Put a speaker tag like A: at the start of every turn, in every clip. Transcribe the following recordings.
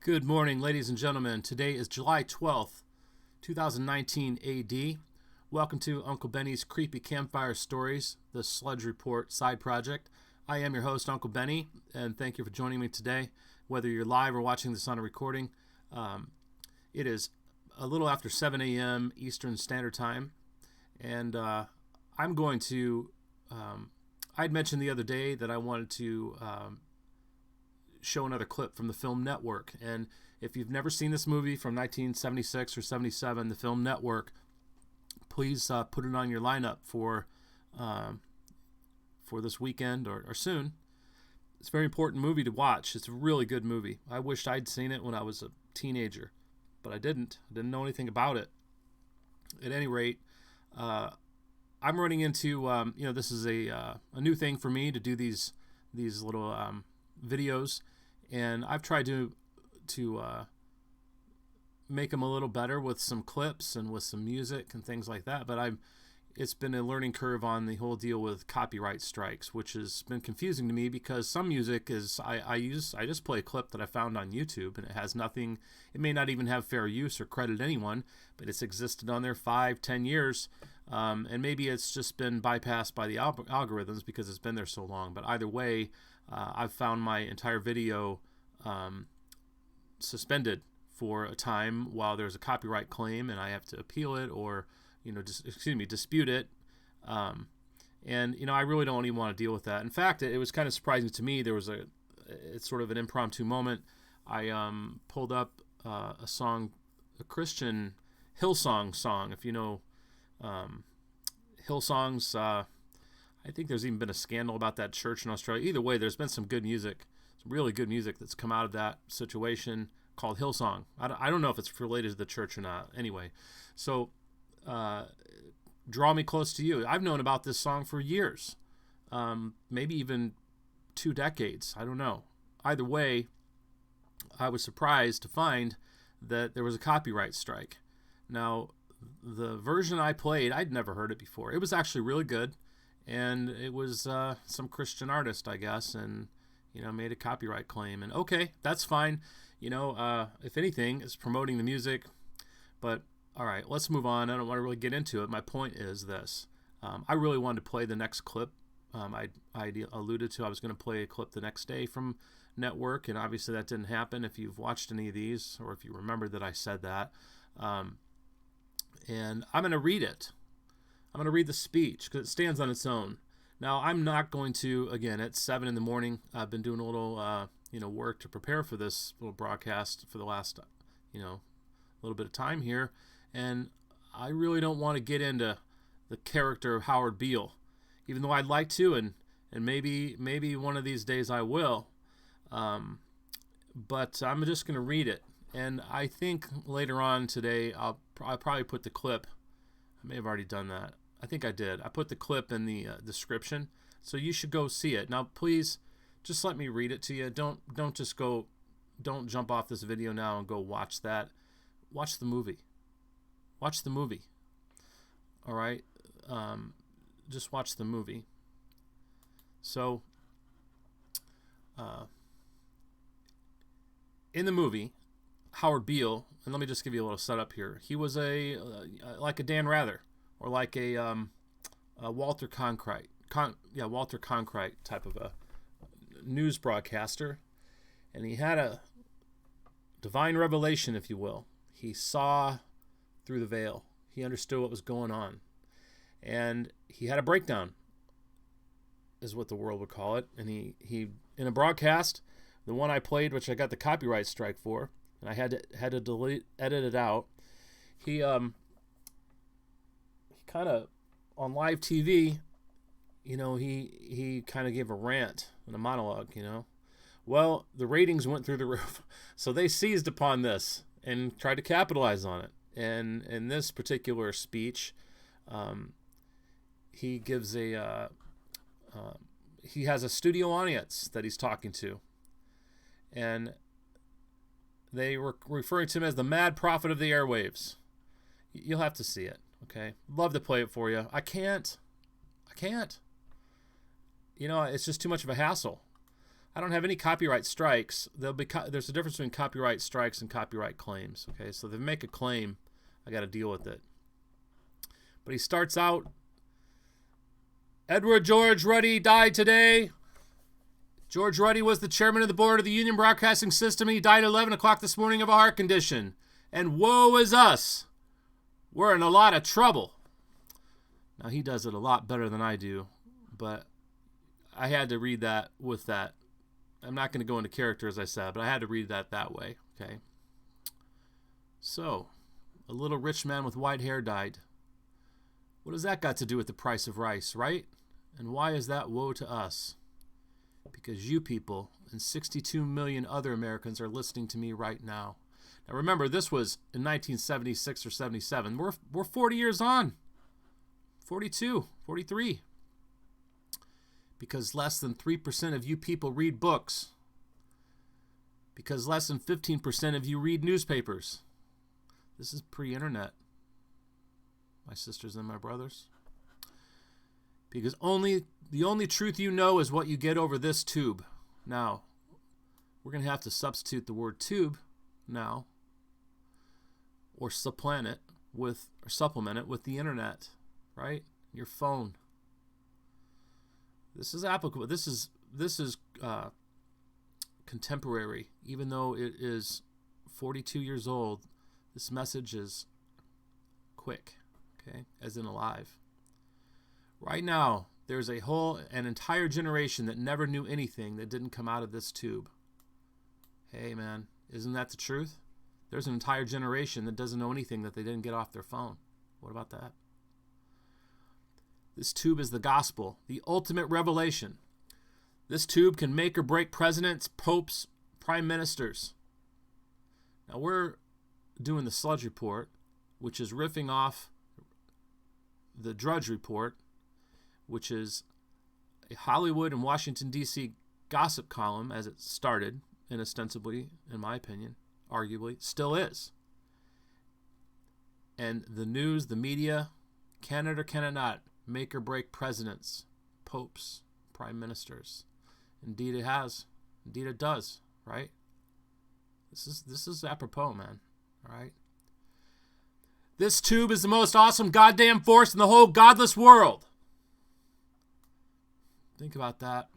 A: Good morning, ladies and gentlemen. Today is July 12th, 2019 AD. Welcome to Uncle Benny's Creepy Campfire Stories, the Sludge Report side project. I am your host, Uncle Benny, and thank you for joining me today. Whether you're live or watching this on a recording, it is a little after 7 a.m. Eastern Standard Time, and I'm going to, I'd mentioned the other day that I wanted to show another clip from the film Network. And if you've never seen this movie from 1976 or 77, the film Network, please put it on your lineup for this weekend or soon. It's a very important movie to watch. It's a really good movie. I wished I'd seen it when I was a teenager, but I didn't. I didn't know anything about it. At any rate, I'm running into, this is a new thing for me to do these little videos, and I've tried to make them a little better with some clips and with some music and things like that, but it's been a learning curve on the whole deal with copyright strikes, which has been confusing to me because some music is I just play a clip that I found on YouTube, and it has nothing, it may not even have fair use or credit anyone, but it's existed on there 5-10 years, and maybe it's just been bypassed by the algorithms because it's been there so long. But either way, I've found my entire video suspended for a time while there's a copyright claim and I have to appeal it or dispute it. And I really don't even want to deal with that. In fact, it was kind of surprising to me. It's sort of an impromptu moment. I pulled up a song, a Christian Hillsong song. If you know Hillsongs, I think there's even been a scandal about that church in Australia. Either way, there's been some good music, some really good music that's come out of that situation called Hillsong. I don't know if it's related to the church or not. Anyway, so Draw Me Close to You. I've known about this song for years, maybe even 2 decades. I don't know. Either way, I was surprised to find that there was a copyright strike. Now, the version I played, I'd never heard it before. It was actually really good. And it was some Christian artist, I guess, and made a copyright claim. And okay, that's fine. If anything, it's promoting the music. But all right, let's move on. I don't want to really get into it. My point is this: I really wanted to play the next clip. I alluded to I was going to play a clip the next day from Network, and obviously that didn't happen. If you've watched any of these, or if you remember that I said that, and I'm going to read it. I'm going to read the speech because it stands on its own. Now, I'm not going to, again, it's 7 in the morning. I've been doing a little, work to prepare for this little broadcast for the last, little bit of time here. And I really don't want to get into the character of Howard Beale, even though I'd like to, and maybe one of these days I will. But I'm just going to read it. And I think later on today, I'll probably put the clip. I may have already done that. I think I did. I put the clip in the description, so you should go see it. Now, please, just let me read it to you. Don't jump off this video now and go watch that. Watch the movie. Watch the movie. All right? Just watch the movie. So, in the movie, Howard Beale, and let me just give you a little setup here. He was like a Dan Rather, or like a Walter Cronkite, Walter Cronkite type of a news broadcaster, and he had a divine revelation, if you will. He saw through the veil. He understood what was going on, and he had a breakdown, is what the world would call it. And he in a broadcast, the one I played, which I got the copyright strike for, and I had to edit it out. He kind of, on live TV, he kind of gave a rant and a monologue, Well, the ratings went through the roof, so they seized upon this and tried to capitalize on it. And in this particular speech, he gives he has a studio audience that he's talking to, and they were referring to him as the mad prophet of the airwaves. You'll have to see it. Okay, love to play it for you. I can't. It's just too much of a hassle. I don't have any copyright strikes. There's a difference between copyright strikes and copyright claims. Okay, so if they make a claim, I got to deal with it. But he starts out, Edward George Ruddy died today. George Ruddy was the chairman of the board of the Union Broadcasting System, and he died at 11 o'clock this morning of a heart condition. And woe is us. We're in a lot of trouble. Now, he does it a lot better than I do, but I had to read that with that. I'm not going to go into character, as I said, but I had to read that way, okay? So, a little rich man with white hair died. What does that got to do with the price of rice, right? And why is that woe to us? Because you people and 62 million other Americans are listening to me right now. Now remember, this was in 1976 or 77. We're 40 years on. 42, 43. Because less than 3% of you people read books. Because less than 15% of you read newspapers. This is pre-internet, my sisters and my brothers. Because the only truth you know is what you get over this tube. Now, we're going to have to substitute the word tube now, or supplement it with the internet, right? Your phone. This is applicable. This is contemporary. Even though it is 42 years old, this message is quick, okay, as in alive. Right now, there's an entire generation that never knew anything that didn't come out of this tube. Hey, man, isn't that the truth? There's an entire generation that doesn't know anything that they didn't get off their phone. What about that? This tube is the gospel, the ultimate revelation. This tube can make or break presidents, popes, prime ministers. Now, we're doing the Sludge report, which is riffing off the Drudge report, which is a Hollywood and Washington, D.C. gossip column, as it started, and ostensibly, in my opinion, arguably, still is. And the news, the media, can it or can it not make or break presidents, popes, prime ministers? Indeed it has. Indeed it does, right? This is apropos, man, all right? This tube is the most awesome goddamn force in the whole godless world. Think about that.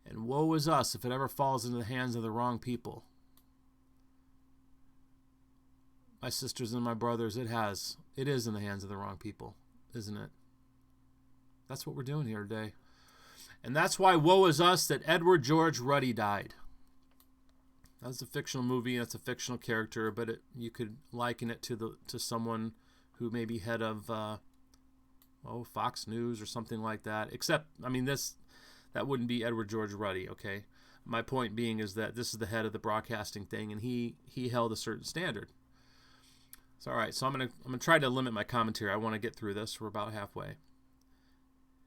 A: And woe is us if it ever falls into the hands of the wrong people. My sisters and my brothers, it is in the hands of the wrong people, isn't it? That's what we're doing here today. And that's why woe is us that Edward George Ruddy died. That's a fictional movie, that's a fictional character, but you could liken it to someone who may be head of Fox News or something like that. Except, I mean, that wouldn't be Edward George Ruddy, okay? My point being is that this is the head of the broadcasting thing, and he held a certain standard. So, all right, so I'm gonna try to limit my commentary. I want to get through this. We're about halfway.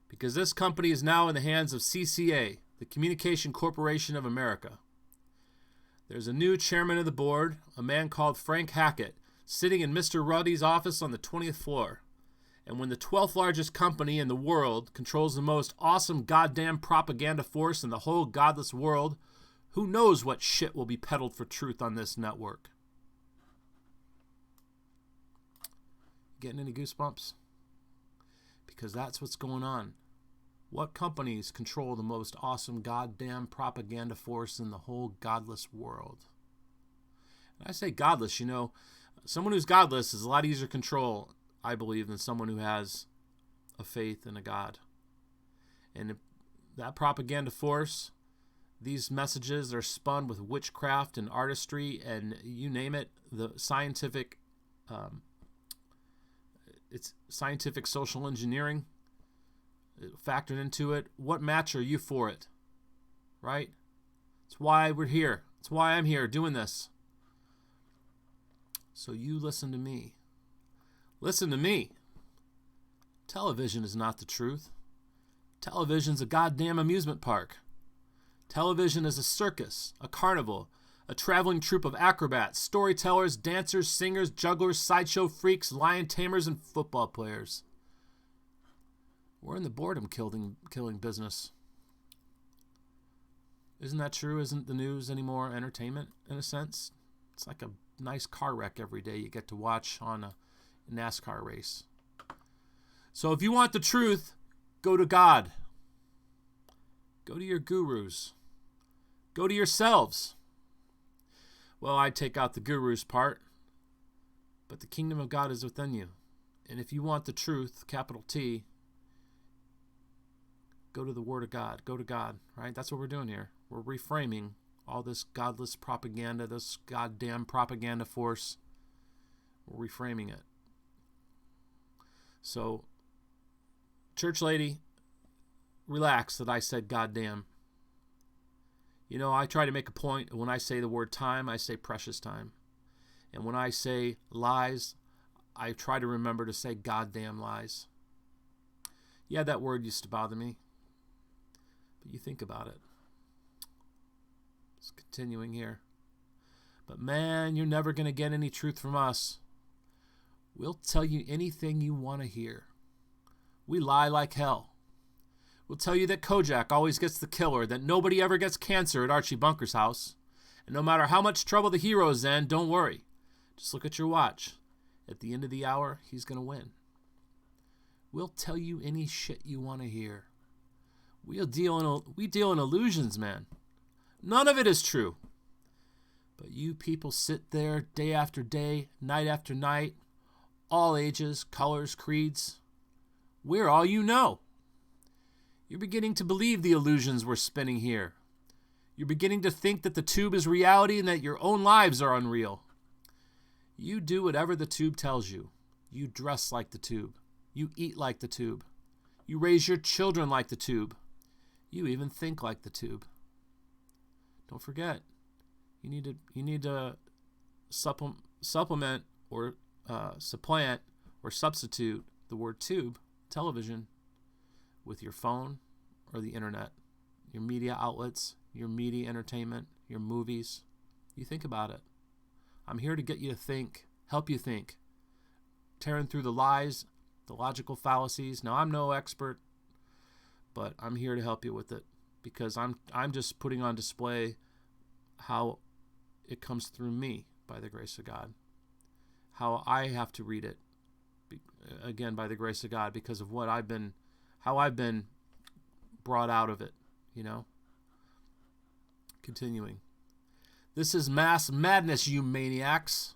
A: Because this company is now in the hands of CCA, the Communication Corporation of America. There's a new chairman of the board, a man called Frank Hackett, sitting in Mr. Ruddy's office on the 20th floor. And when the 12th largest company in the world controls the most awesome goddamn propaganda force in the whole godless world, who knows what shit will be peddled for truth on this network? Getting any goosebumps? Because that's what's going on. What companies control the most awesome goddamn propaganda force in the whole godless world? And I say godless, someone who's godless is a lot easier to control, I believe, than someone who has a faith in a God. And that propaganda force, these messages are spun with witchcraft and artistry and you name it, the scientific, it's scientific social engineering factored into it. What match are you for it? Right? It's why we're here. It's why I'm here doing this. So you listen to me. Listen to me. Television is not the truth. Television's a goddamn amusement park. Television is a circus, a carnival, a traveling troupe of acrobats, storytellers, dancers, singers, jugglers, sideshow freaks, lion tamers, and football players. We're in the boredom killing business. Isn't that true? Isn't the news anymore entertainment in a sense? It's like a nice car wreck every day you get to watch on a NASCAR race. So if you want the truth, go to God. Go to your gurus. Go to yourselves. Well, I take out the gurus part, but the kingdom of God is within you. And if you want the truth, capital T, go to the Word of God. Go to God, right? That's what we're doing here. We're reframing all this godless propaganda, this goddamn propaganda force. We're reframing it. So, church lady, relax that I said goddamn. You know, I try to make a point. When I say the word time, I say precious time. And when I say lies, I try to remember to say goddamn lies. Yeah, that word used to bother me. But you think about it. It's continuing here. But man, you're never going to get any truth from us. We'll tell you anything you want to hear. We lie like hell. We'll tell you that Kojak always gets the killer, that nobody ever gets cancer at Archie Bunker's house. And no matter how much trouble the hero's in, don't worry. Just look at your watch. At the end of the hour, he's going to win. We'll tell you any shit you want to hear. We deal in illusions, man. None of it is true. But you people sit there day after day, night after night, all ages, colors, creeds. We're all you know. You're beginning to believe the illusions we're spinning here. You're beginning to think that the tube is reality and that your own lives are unreal. You do whatever the tube tells you. You dress like the tube. You eat like the tube. You raise your children like the tube. You even think like the tube. Don't forget, you need to supplement or supplant or substitute the word tube, television, with your phone or the internet, your media outlets, your media entertainment, your movies. You think about it. I'm here to get you to think, help you think, tearing through the lies, the logical fallacies. Now, I'm no expert, but I'm here to help you with it because I'm just putting on display how it comes through me by the grace of God, how I have to read it, again, by the grace of God, because of how I've been brought out of it, you know. Continuing. This is mass madness, you maniacs.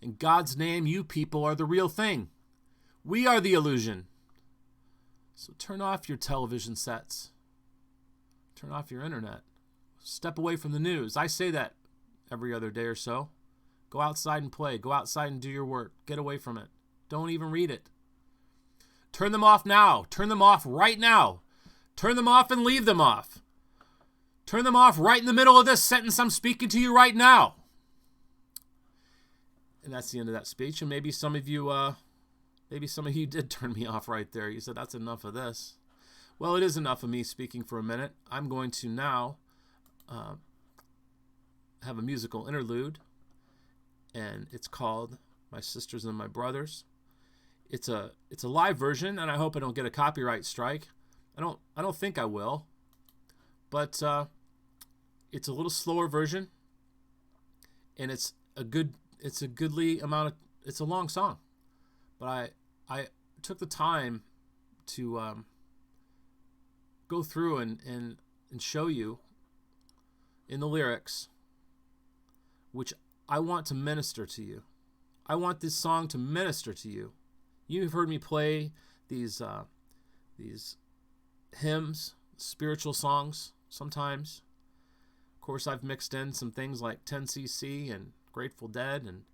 A: In God's name, you people are the real thing. We are the illusion. So turn off your television sets. Turn off your internet. Step away from the news. I say that every other day or so. Go outside and play. Go outside and do your work. Get away from it. Don't even read it. Turn them off now. Turn them off right now. Turn them off and leave them off. Turn them off right in the middle of this sentence I'm speaking to you right now. And that's the end of that speech. And maybe some of you did turn me off right there. You said, that's enough of this. Well, it is enough of me speaking for a minute. I'm going to now have a musical interlude. And it's called My Sisters and My Brothers. It's a live version, and I hope I don't get a copyright strike. I don't think I will. But it's a little slower version, and it's a long song. But I took the time to go through and show you in the lyrics, which I want to minister to you. I want this song to minister to you. You've heard me play these hymns, spiritual songs sometimes. Of course, I've mixed in some things like 10cc and Grateful Dead and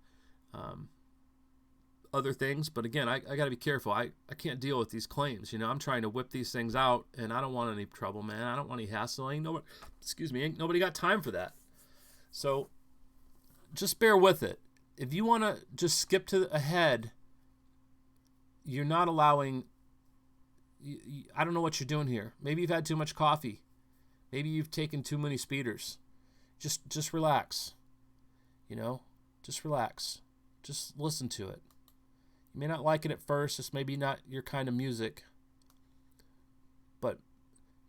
A: other things. But again, I got to be careful. I can't deal with these claims. You know, I'm trying to whip these things out, and I don't want any trouble, man. I don't want any hassle. Ain't nobody got time for that. So just bear with it. If you want to just skip ahead, you're not allowing... I don't know what you're doing here. Maybe you've had too much coffee. Maybe you've taken too many speeders. Just relax. You know, just relax. Just listen to it. You may not like it at first. It's maybe not your kind of music. But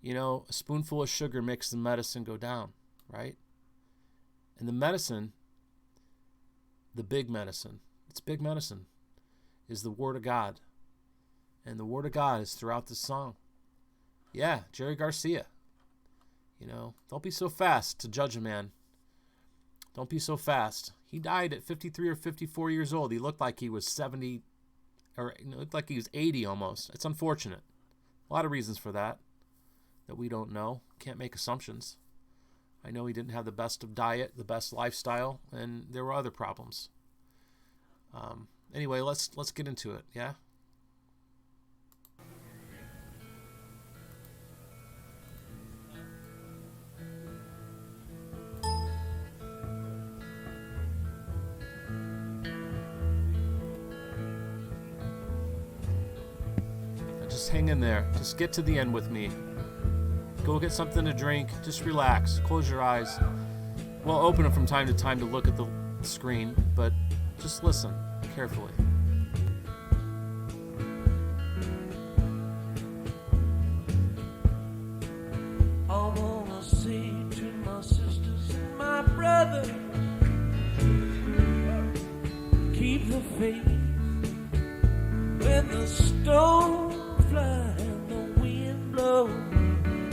A: a spoonful of sugar makes the medicine go down, right? And the medicine, the big medicine, it's big medicine, is the Word of God. And the Word of God is throughout this song. Yeah, Jerry Garcia. Don't be so fast to judge a man. Don't be so fast. He died at 53 or 54 years old. He looked like he was 70, or looked like he was 80 almost. It's unfortunate. A lot of reasons for that we don't know. Can't make assumptions. I know he didn't have the best of diet, the best lifestyle, and there were other problems. Anyway, let's get into it, yeah? Just hang in there. Just get to the end with me. Go get something to drink. Just relax. Close your eyes. We'll open them from time to time to look at the screen, but just listen carefully.
B: I wanna say to my sisters and my brothers, keep the faith when the storm fly and the wind blow.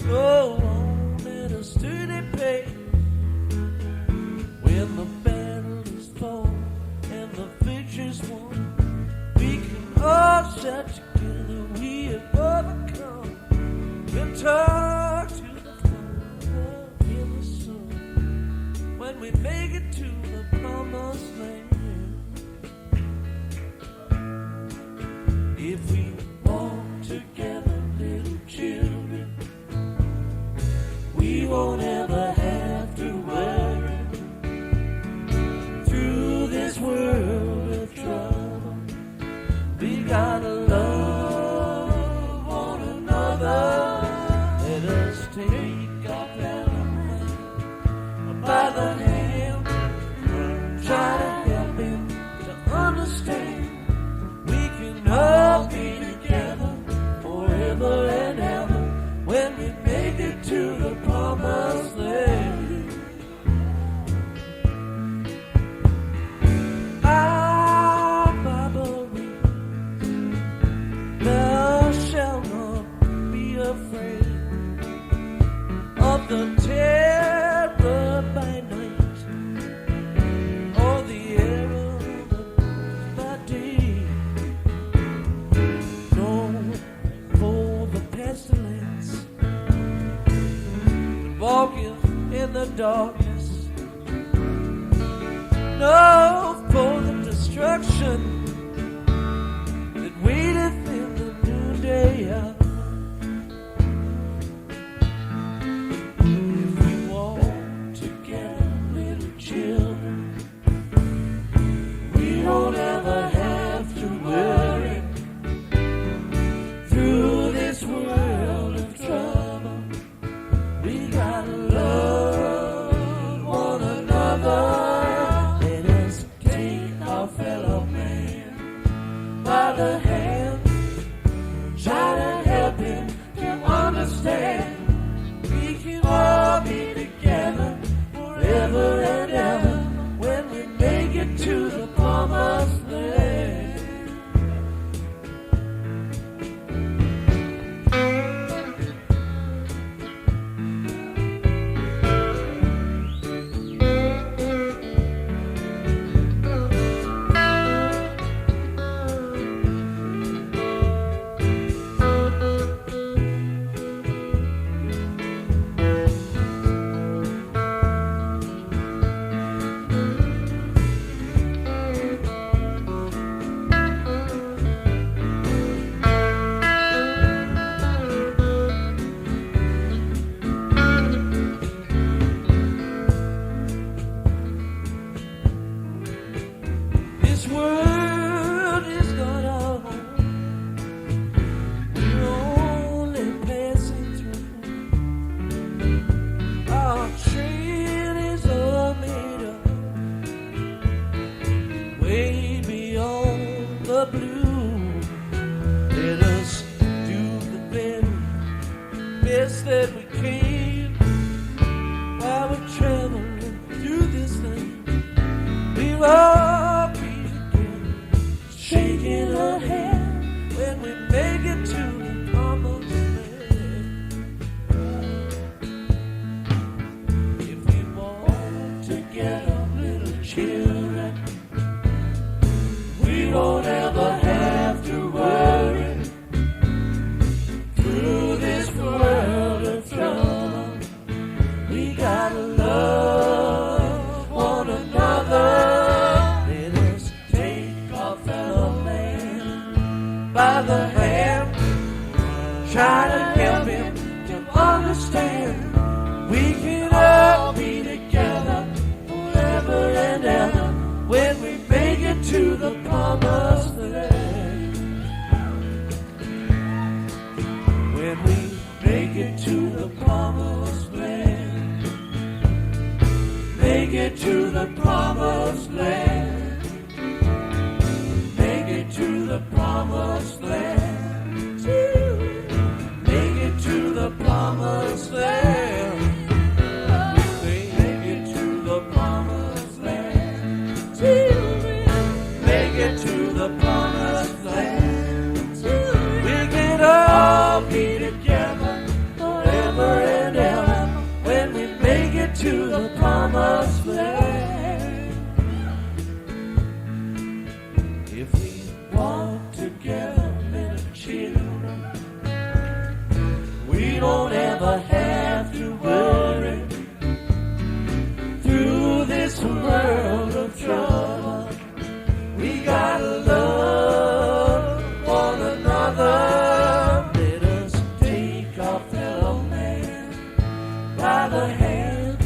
B: Go on at a steady pace. When the battle is fought and the victory's won, we can all shout together, we have overcome. We'll talk to the Father in the Son when we make it to the promised land. If we walk together, little children, we won't ever have to worry through this world of trouble. We gotta love one another. Let us take our fellow man by the hand, try to help him to understand. We can all be together forever and ever when we make it to the promised land. Our Bible reads, thou shalt not be afraid of the terror by night, or the arrow that flies by day, nor for the pestilence walketh in the darkness, no, for the destruction that waiteth in the noonday hour. If we walk together, little children, we don't ever have to worry through this world of trouble. We gotta love one another. Let us take our fellow man by the hand, try to help him to understand. We can all be together forever and ever when we make it to the promised land. This world is not our home. We're only passing through. Our train is all made up way beyond the blue. Let us do the very best that children. We won't ever have to worry through this world of trouble. We gotta love one another. Let us take our fellow man by the hand, try to help him to understand. We can all be together forever and ever when we make it to the promised land. When we make it to the promised land. Make it to the promised land. Make it to the promised land. Make it to the promised land. Make it to the promised land. Make it to the promised land. We can all be together forever and ever when we make it to the promised land. If we walk together, little children, we don't ever have to worry through this world of trouble. We gotta love one another. Let us take our fellow man by the hand,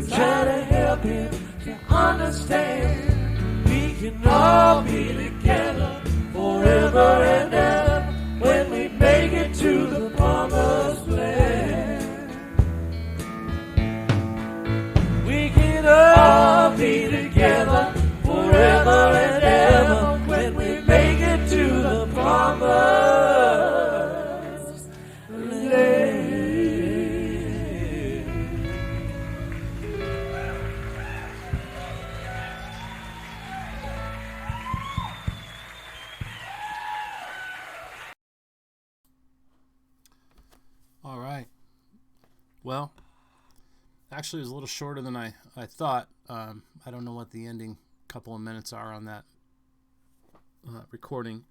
B: try to help him to understand. We can all be together forever and ever when we make it to the promised land. We can all be together forever and ever when we make it to the promised land.
A: All right. Well, actually, it was a little shorter than I thought. I don't know what the ending couple of minutes are on that recording.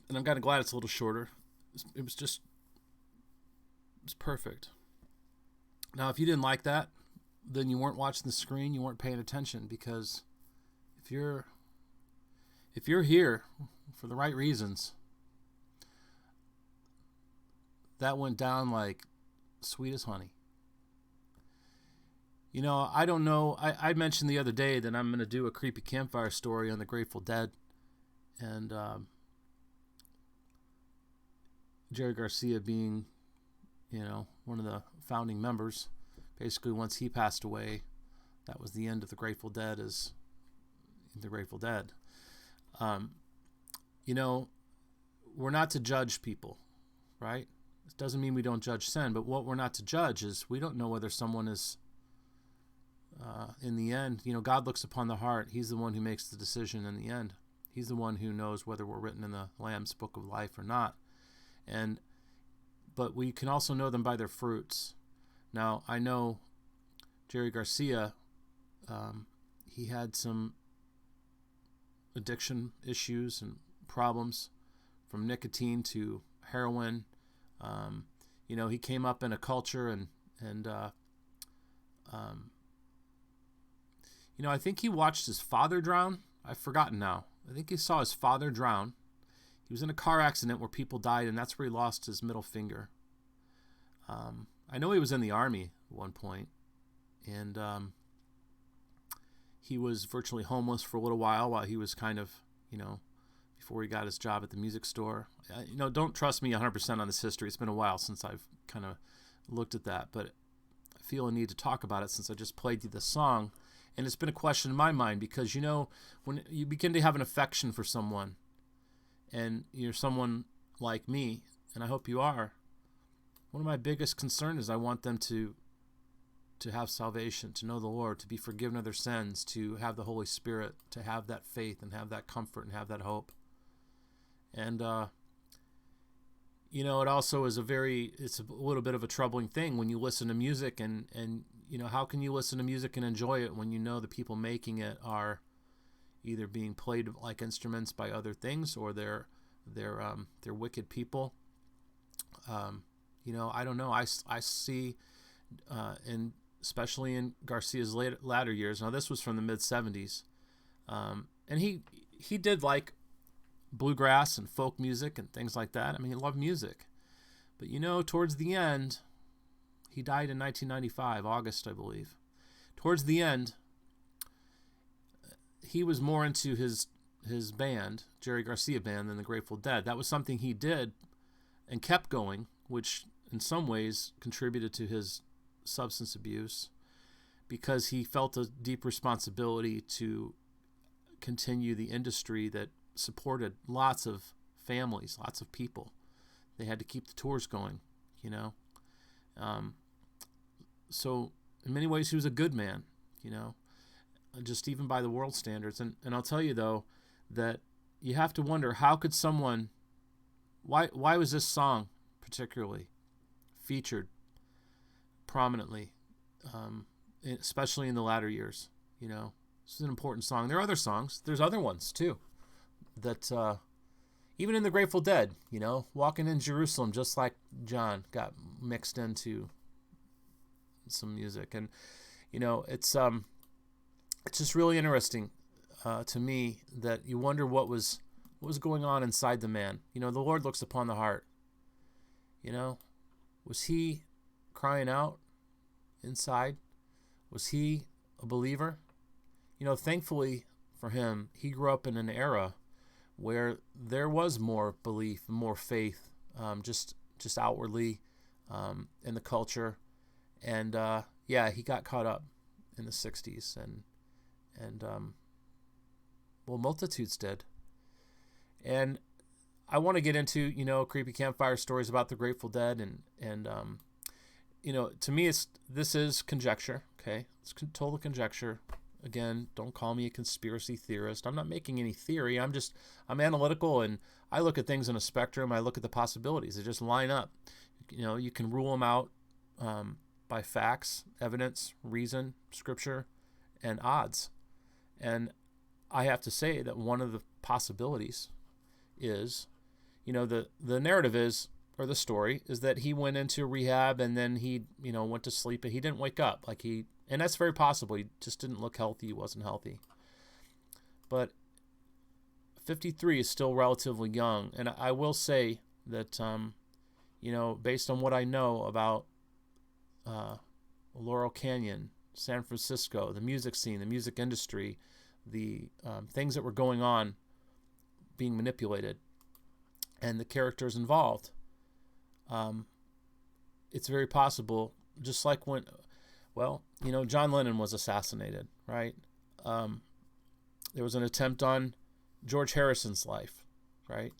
A: And I'm kind of glad it's a little shorter. It was perfect. Now, if you didn't like that, then you weren't watching the screen, you weren't paying attention, because if you're here for the right reasons, that went down like sweet as honey. You know, I don't know. I mentioned the other day that I'm going to do a creepy campfire story on the Grateful Dead. And Jerry Garcia being, one of the founding members. Basically, once he passed away, that was the end of the Grateful Dead as the Grateful Dead. We're not to judge people, right? It doesn't mean we don't judge sin, but what we're not to judge is we don't know whether someone is, in the end, God looks upon the heart. He's the one who makes the decision in the end. He's the one who knows whether we're written in the Lamb's Book of Life or not. But we can also know them by their fruits. Now, I know Jerry Garcia, he had some addiction issues and problems, from nicotine to heroin. He came up in a culture and I think he watched his father drown. I've forgotten now. I think he saw his father drown. He was in a car accident where people died, and that's where he lost his middle finger. I know he was in the Army at one point, and he was virtually homeless for a little while he was kind of, before he got his job at the music store. Don't trust me 100% on this history. It's been a while since I've kind of looked at that, but I feel a need to talk about it since I just played you the song. And it's been a question in my mind because, when you begin to have an affection for someone, and you're someone like me, and I hope you are, one of my biggest concerns is I want them to have salvation, to know the Lord, to be forgiven of their sins, to have the Holy Spirit, to have that faith and have that comfort and have that hope. And, it also is it's a little bit of a troubling thing when you listen to music and how can you listen to music and enjoy it when you know the people making it are either being played like instruments by other things, or they're wicked people? I don't know. I see, especially in Garcia's latter years. Now, this was from the mid '70s, and he did like bluegrass and folk music and things like that. I mean, he loved music, but towards the end, he died in 1995, August, I believe. Towards the end, he was more into his band, Jerry Garcia Band, than the Grateful Dead. That was something he did and kept going, which in some ways contributed to his substance abuse, because he felt a deep responsibility to continue the industry that supported lots of families, lots of people. They had to keep the tours going, So in many ways, he was a good man, just even by the world standards. And I'll tell you, though, that you have to wonder, how could someone, why was this song particularly featured prominently, especially in the latter years? This is an important song. There are other songs. There's other ones, too, that even in the Grateful Dead, Walking in Jerusalem, just like John, got mixed into some music. And, it's just really interesting to me that you wonder what was going on inside the man. The Lord looks upon the heart. Was he crying out inside? Was he a believer? Thankfully for him, he grew up in an era where there was more belief, more faith, just outwardly in the culture. And he got caught up in the 60s, and multitudes did. And I want to get into, creepy campfire stories about the Grateful Dead, and to me, this is conjecture. Okay, it's total conjecture. Again, don't call me a conspiracy theorist. I'm not making any theory. I'm analytical, and I look at things in a spectrum. I look at the possibilities. They just line up. You can rule them out by facts, evidence, reason, scripture, and odds. And I have to say that one of the possibilities is, the narrative is, or the story is, that he went into rehab and then he, went to sleep, and he didn't wake up. And that's very possible. He just didn't look healthy. He wasn't healthy. But 53 is still relatively young. And I will say that, based on what I know about Laurel Canyon, San Francisco, the music scene, the music industry, the things that were going on, being manipulated, and the characters involved, it's very possible, just like when, John Lennon was assassinated, right? There was an attempt on George Harrison's life, right?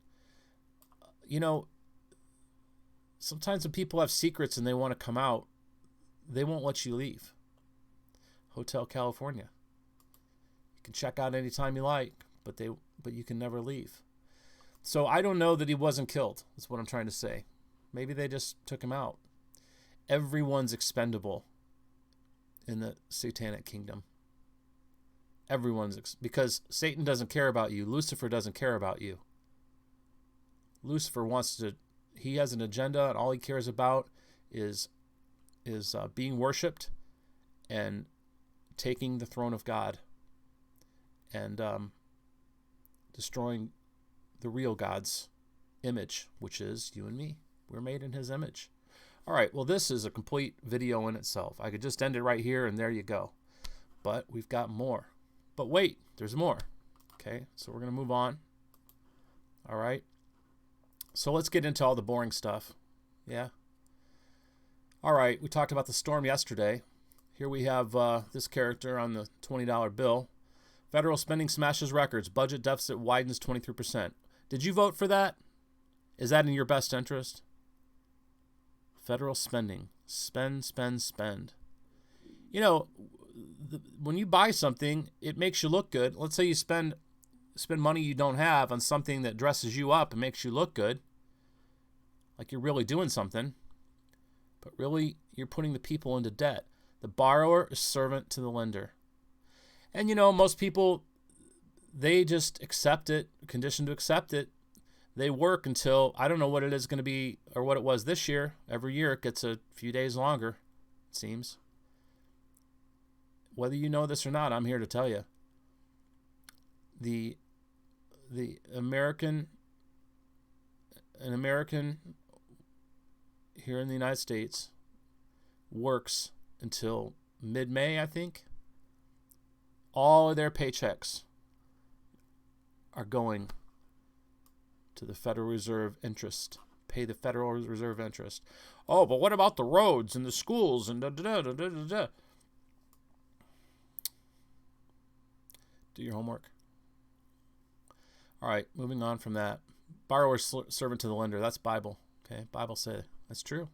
A: Sometimes when people have secrets and they want to come out, they won't let you leave. Hotel California. You can check out anytime you like, but you can never leave. So I don't know that he wasn't killed. That's what I'm trying to say. Maybe they just took him out. Everyone's expendable in the satanic kingdom. Because Satan doesn't care about you. Lucifer doesn't care about you. Lucifer he has an agenda, and all he cares about is being worshipped and taking the throne of God and destroying the real God's image, which is you and me. We're made in his image. All right, well, this is a complete video in itself. I could just end it right here, and there you go. But we've got more. But wait, there's more. Okay, so we're going to move on. All right. So let's get into all the boring stuff. Yeah. All right, we talked about the storm yesterday. Here we have this character on the $20 bill. Federal spending smashes records. Budget deficit widens 23%. Did you vote for that? Is that in your best interest? Federal spending. Spend, spend, spend. When you buy something, it makes you look good. Let's say you spend money you don't have on something that dresses you up and makes you look good, like you're really doing something, but really you're putting the people into debt. The borrower is servant to the lender. And, most people, they just accept it, conditioned to accept it. They work until, I don't know what it is going to be or what it was this year. Every year it gets a few days longer, it seems. Whether you know this or not, I'm here to tell you. An American here in the United States works until mid-May, I think. All of their paychecks are going to the Federal Reserve interest. Pay the Federal Reserve interest. Oh, but what about the roads and the schools and da-da-da-da-da-da? Do your homework. All right, moving on from that. Borrower servant to the lender. That's Bible. Okay, Bible say that's true.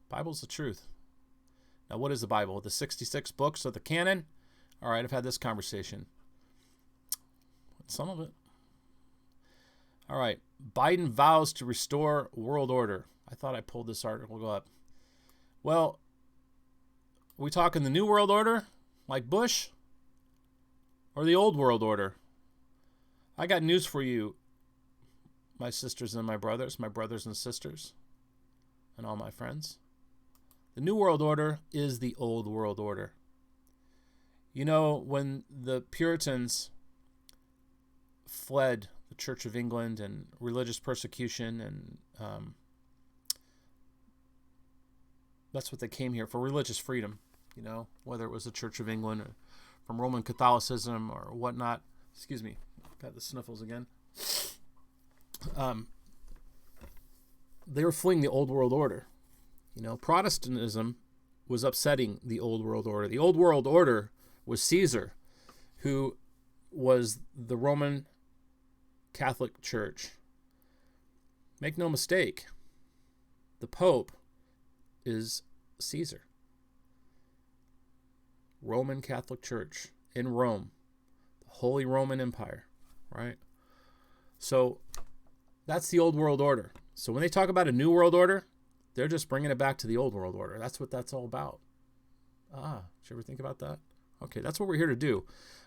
A: Bible's the truth. Now, what is the Bible? The 66 books of the Canaan? All right, I've had this conversation. Some of it. All right, Biden vows to restore world order. I thought I pulled this article up. Well, are we talking the new world order, like Bush, or the old world order? I got news for you, my sisters and my brothers and sisters, and all my friends. The new world order is the old world order. When the Puritans fled the Church of England and religious persecution, and that's what they came here for, religious freedom, whether it was the Church of England or from Roman Catholicism or whatnot. Excuse me, got the sniffles again. They were fleeing the old world order. Protestantism was upsetting the old world order. The old world order was Caesar, who was the Roman Catholic Church. Make no mistake, the Pope is Caesar. Roman Catholic Church in Rome, the Holy Roman Empire, right? So that's the old world order. So when they talk about a new world order, they're just bringing it back to the old world order. That's what that's all about. Did you ever think about that? Okay, that's what we're here to do.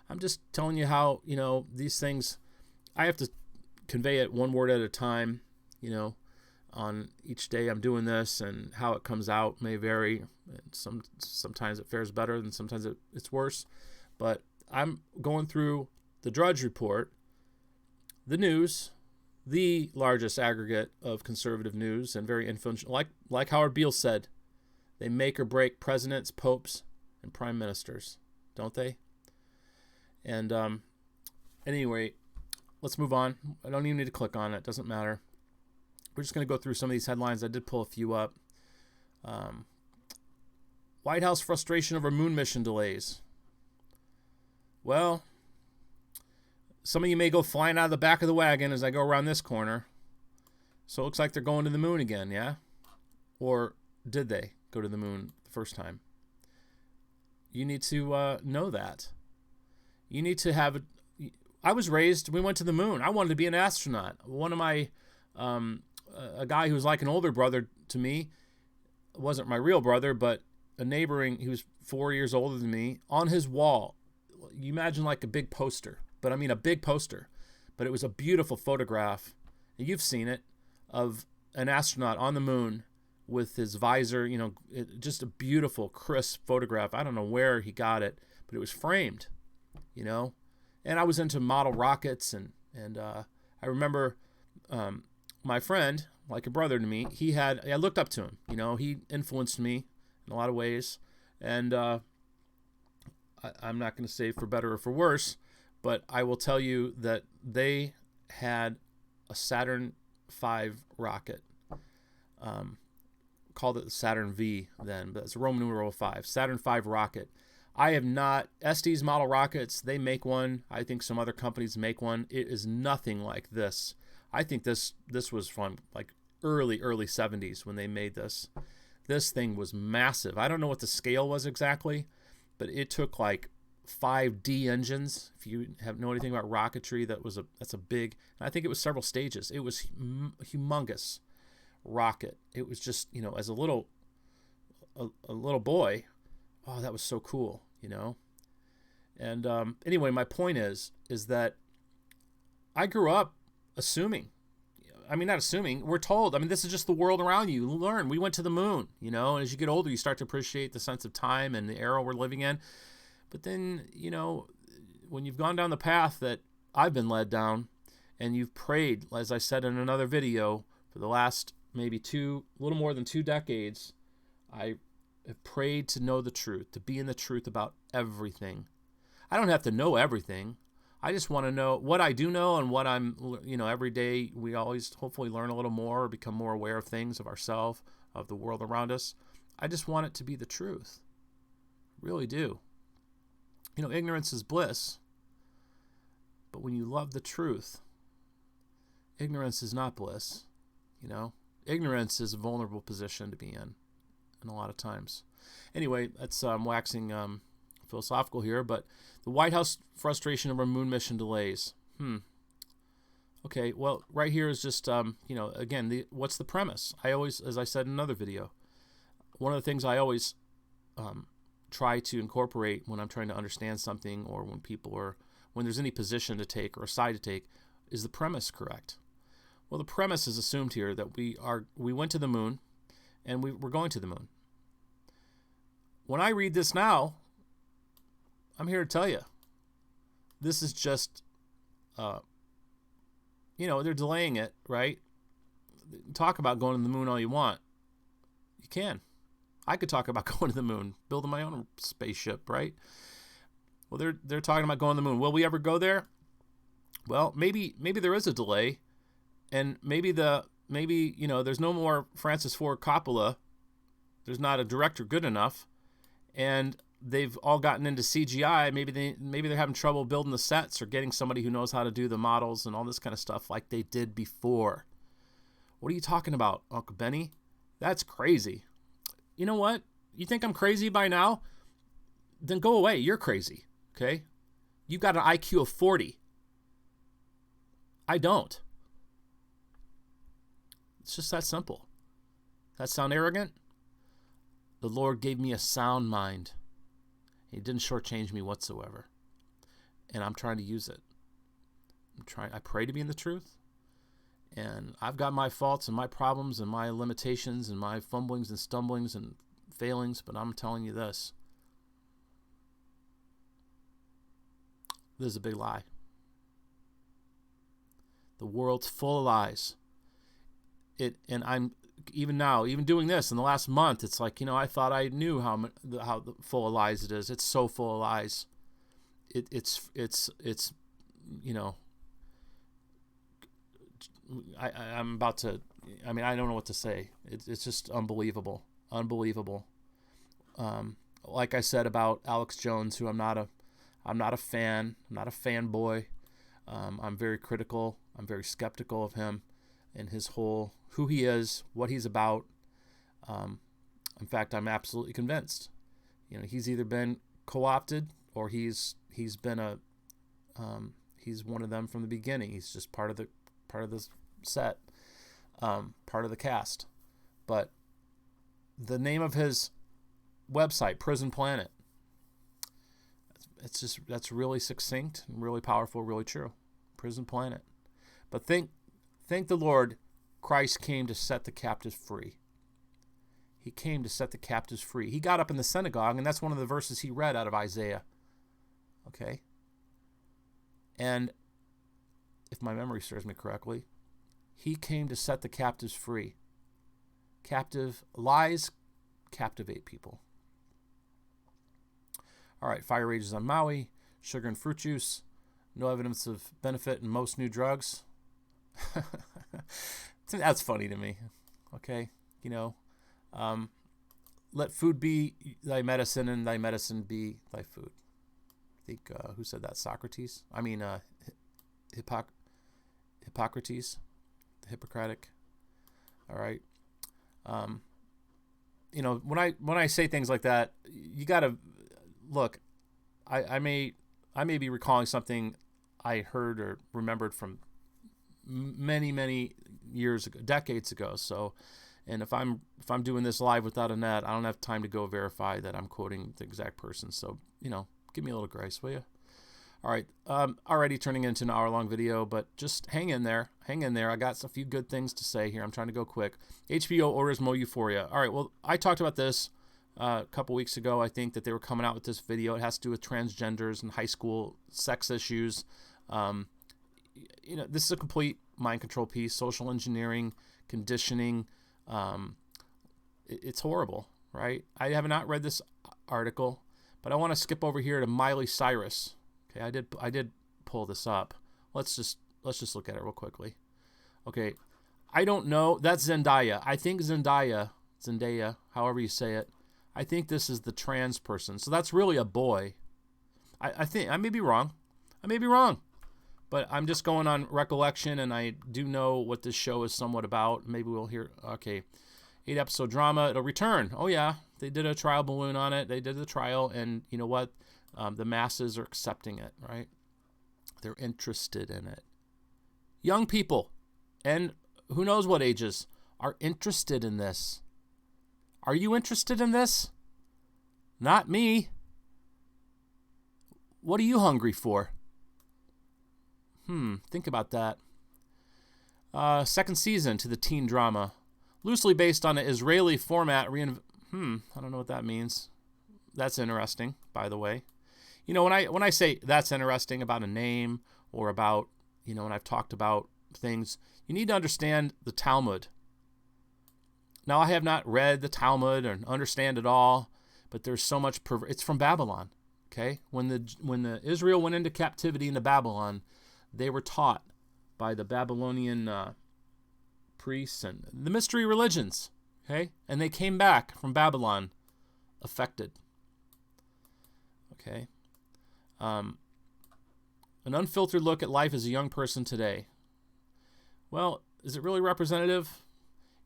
A: I'm just telling you how, these things, I have to convey it one word at a time, on each day I'm doing this, and how it comes out may vary. Sometimes it fares better and sometimes it's worse. But I'm going through the Drudge Report, the news, the largest aggregate of conservative news and very influential. Like Howard Beale said, they make or break presidents, popes, and prime ministers, don't they? And anyway, let's move on. I don't even need to click on it. It doesn't matter. We're just going to go through some of these headlines. I did pull a few up. White House frustration over moon mission delays. Well, some of you may go flying out of the back of the wagon as I go around this corner. So it looks like they're going to the moon again, yeah? Or did they go to the moon the first time? You need to know that. You need to have I was raised, we went to the moon. I wanted to be an astronaut. One of my, a guy who was like an older brother to me, wasn't my real brother, but a neighboring, he was 4 years older than me, on his wall. You imagine like a big poster, but I mean a big poster. But it was a beautiful photograph, you've seen it, of an astronaut on the moon with his visor, just a beautiful, crisp photograph. I don't know where he got it, but it was framed, And I was into model rockets, and I remember my friend, like a brother to me, I looked up to him. He influenced me in a lot of ways, and I'm not going to say for better or for worse, but I will tell you that they had a Saturn V rocket. Called it the Saturn V then, but it's Roman numeral 5, Saturn V rocket. I have not, Estes model rockets, they make one. I think some other companies make one. It is nothing like this. I think this was from like early 70s when they made this. This thing was massive. I don't know what the scale was exactly, but it took like 5D engines. If you know anything about rocketry, that's a big, I think it was several stages. It was humongous rocket. It was just, as a little boy, oh, that was so cool, And anyway, my point is that I grew up assuming. I mean, not assuming. We're told. I mean, this is just the world around you. You learn. We went to the moon, And as you get older, you start to appreciate the sense of time and the era we're living in. But then, when you've gone down the path that I've been led down, and you've prayed, as I said in another video, for the last maybe a little more than 2 decades, I have prayed to know the truth, to be in the truth about everything. I don't have to know everything. I just want to know what I do know, and what I'm, every day we always hopefully learn a little more or become more aware of things, of ourselves, of the world around us. I just want it to be the truth. Really do. Ignorance is bliss. But when you love the truth, ignorance is not bliss. Ignorance is a vulnerable position to be in a lot of times. Anyway, that's waxing philosophical here, but the White House frustration over moon mission delays. Okay, well, right here is just, again, what's the premise? I always, as I said in another video, one of the things I always try to incorporate when I'm trying to understand something, or when there's any position to take or a side to take, is the premise correct? Well, the premise is assumed here that we went to the moon, and we're going to the moon. When I read this now, I'm here to tell you, this is just, they're delaying it, right? Talk about going to the moon all you want. You can. I could talk about going to the moon, building my own spaceship, right? Well, they're talking about going to the moon. Will we ever go there? Well, maybe there is a delay, and maybe there's no more Francis Ford Coppola. There's not a director good enough, and they've all gotten into CGI. Maybe they're having trouble building the sets or getting somebody who knows how to do the models and all this kind of stuff like they did before. What are you talking about, Uncle Benny? That's crazy. You know what? You think I'm crazy by now? Then go away. You're crazy. Okay? You've got an IQ of 40. I don't. It's just that simple. That sound arrogant? The Lord gave me a sound mind. He didn't shortchange me whatsoever. And I'm trying to use it. I pray to be in the truth. And I've got my faults and my problems and my limitations and my fumblings and stumblings and failings, but I'm telling you this. This is a big lie. The world's full of lies. And I'm even now, even doing this in the last month, it's like, I thought I knew how full of lies it is. It's so full of lies. It's I'm about to, I don't know what to say. It's just unbelievable. Like I said about Alex Jones, who I'm not a fan. I'm not a fanboy. I'm very critical. I'm very skeptical of him and his who he is, what he's about. In fact, I'm absolutely convinced. He's either been co-opted or he's been he's one of them from the beginning. He's just part of the set, part of the cast. But the name of his website, Prison Planet, that's really succinct and really powerful, really true. Prison Planet. But thank the Lord, Christ came to set the captives free. He came to set the captives free. He got up in the synagogue, and that's one of the verses he read out of Isaiah. Okay? And if my memory serves me correctly, he came to set the captives free. Lies captivate people. All right, fire rages on Maui, sugar and fruit juice, no evidence of benefit in most new drugs. That's funny to me. Okay? Let food be thy medicine and thy medicine be thy food. I think, who said that? Socrates? Hippocrates? The Hippocratic? All right. When I say things like that, you got to look. I may be recalling something I heard or remembered from many years ago, decades ago. So And if I'm doing this live without a net, I don't have time to go verify that I'm quoting the exact person. So, give me a little grace, will you? All right, already turning into an hour-long video, but just hang in there. I got a few good things to say here. I'm trying to go quick. HBO orders Mo Euphoria. All right, well, I talked about this a couple weeks ago. I think that they were coming out with this video. It has to do with transgenders and high school sex issues. This is a complete mind control piece, social engineering, conditioning. It's horrible, right? I have not read this article, but I want to skip over here to Miley Cyrus. Okay, I did pull this up. Let's just look at it real quickly. Okay, I don't know. That's Zendaya. I think Zendaya, however you say it. I think this is the trans person. So that's really a boy. I think I may be wrong. But I'm just going on recollection, and I do know what this show is somewhat about. Maybe we'll hear. Okay, 8-episode drama. It'll return. Oh yeah, they did a trial balloon on it. They did the trial, and you know what? The masses are accepting it, right? They're interested in it. Young people, and who knows what ages, are interested in this. Are you interested in this? Not me. What are you hungry for? Think about that. Second season to the teen drama. Loosely based on an Israeli format. I don't know what that means. That's interesting, by the way. When I say that's interesting about a name or about, when I've talked about things, you need to understand the Talmud. Now, I have not read the Talmud or understand it all, but there's so much it's from Babylon. Okay, when the Israel went into captivity into Babylon, they were taught by the Babylonian priests and the mystery religions. Okay, and they came back from Babylon affected. Okay. An unfiltered look at life as a young person today. Well, is it really representative?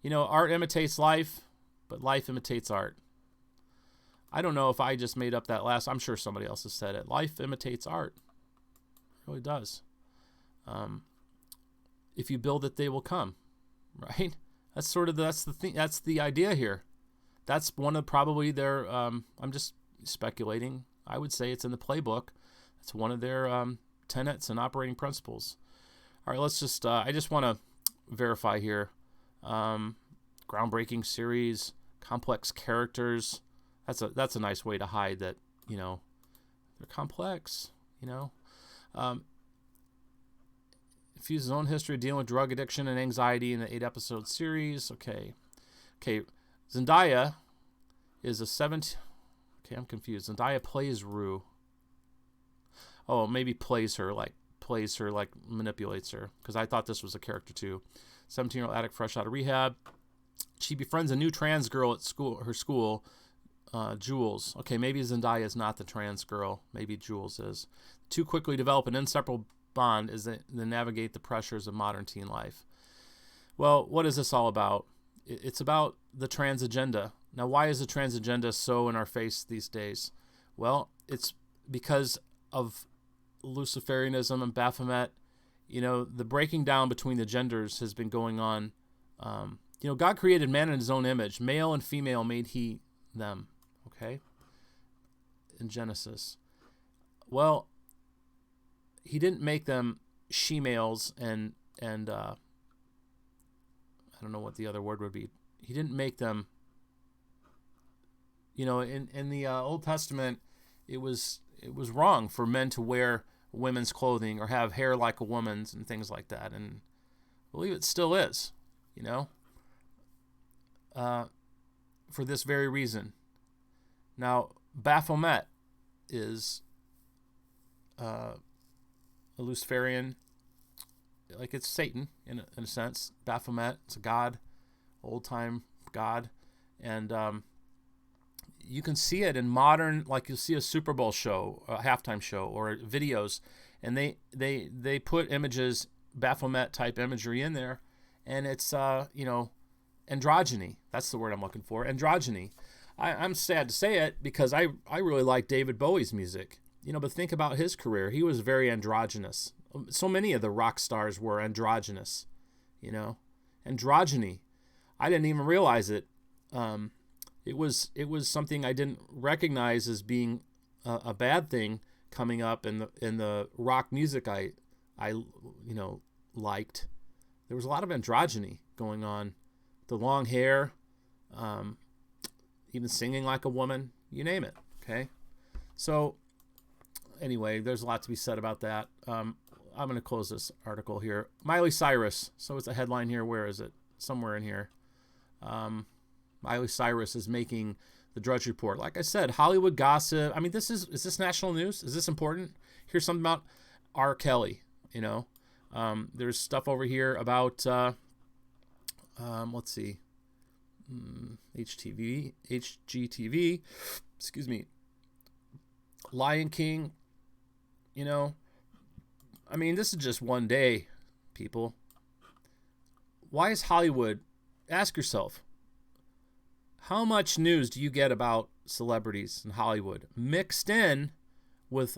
A: Art imitates life, but life imitates art. I don't know if I just made up that last. I'm sure somebody else has said it. Life imitates art. It really does. If you build it, they will come. Right? That's the thing. That's the idea here. That's one of probably their. I'm just speculating. I would say it's in the playbook. It's one of their tenets and operating principles. All right, let's just. I just want to verify here. Groundbreaking series, complex characters. That's a nice way to hide that. They're complex. Infuse his own history dealing with drug addiction and anxiety in the 8-episode series. Okay. Zendaya is a 17. Okay, I'm confused. Zendaya plays Rue. Oh, maybe plays her like manipulates her, because I thought this was a character too. 17-year-old addict fresh out of rehab. She befriends a new trans girl at her school, Jules. Okay, maybe Zendaya is not the trans girl. Maybe Jules is. Two quickly develop an inseparable bond as they navigate the pressures of modern teen life. Well, what is this all about? It's about the trans agenda. Now, why is the trans agenda so in our face these days? Well, it's because of Luciferianism and Baphomet. The breaking down between the genders has been going on. God created man in his own image. Male and female made he them. Okay? In Genesis. Well, he didn't make them she-males and I don't know what the other word would be. He didn't make them, in the Old Testament, it was wrong for men to wear women's clothing or have hair like a woman's and things like that. And I believe it still is, for this very reason. Now, Baphomet is a Luciferian, like it's Satan in a sense. Baphomet, it's a god, old-time god. And you can see it in modern, like you'll see a Super Bowl show, a halftime show, or videos, and they put images, Baphomet type imagery in there, and it's androgyny. That's the word I'm looking for, androgyny. I'm sad to say it because I really like David Bowie's music, but think about his career. He was very androgynous. So many of the rock stars were androgynous, androgyny. I didn't even realize it. It was something I didn't recognize as being a bad thing coming up in the rock music I liked. There was a lot of androgyny going on, the long hair, even singing like a woman, you name it. Okay, so anyway, there's a lot to be said about that. I'm going to close this article here. Miley Cyrus. So it's a headline here. Where is it? Somewhere in here. Miley Cyrus is making the Drudge Report. Like I said, Hollywood gossip. I mean, is this national news? Is this important? Here's something about R. Kelly. There's stuff over here about, let's see, HGTV, excuse me, Lion King. I mean, this is just one day, people. Why is Hollywood? Ask yourself, how much news do you get about celebrities in Hollywood mixed in with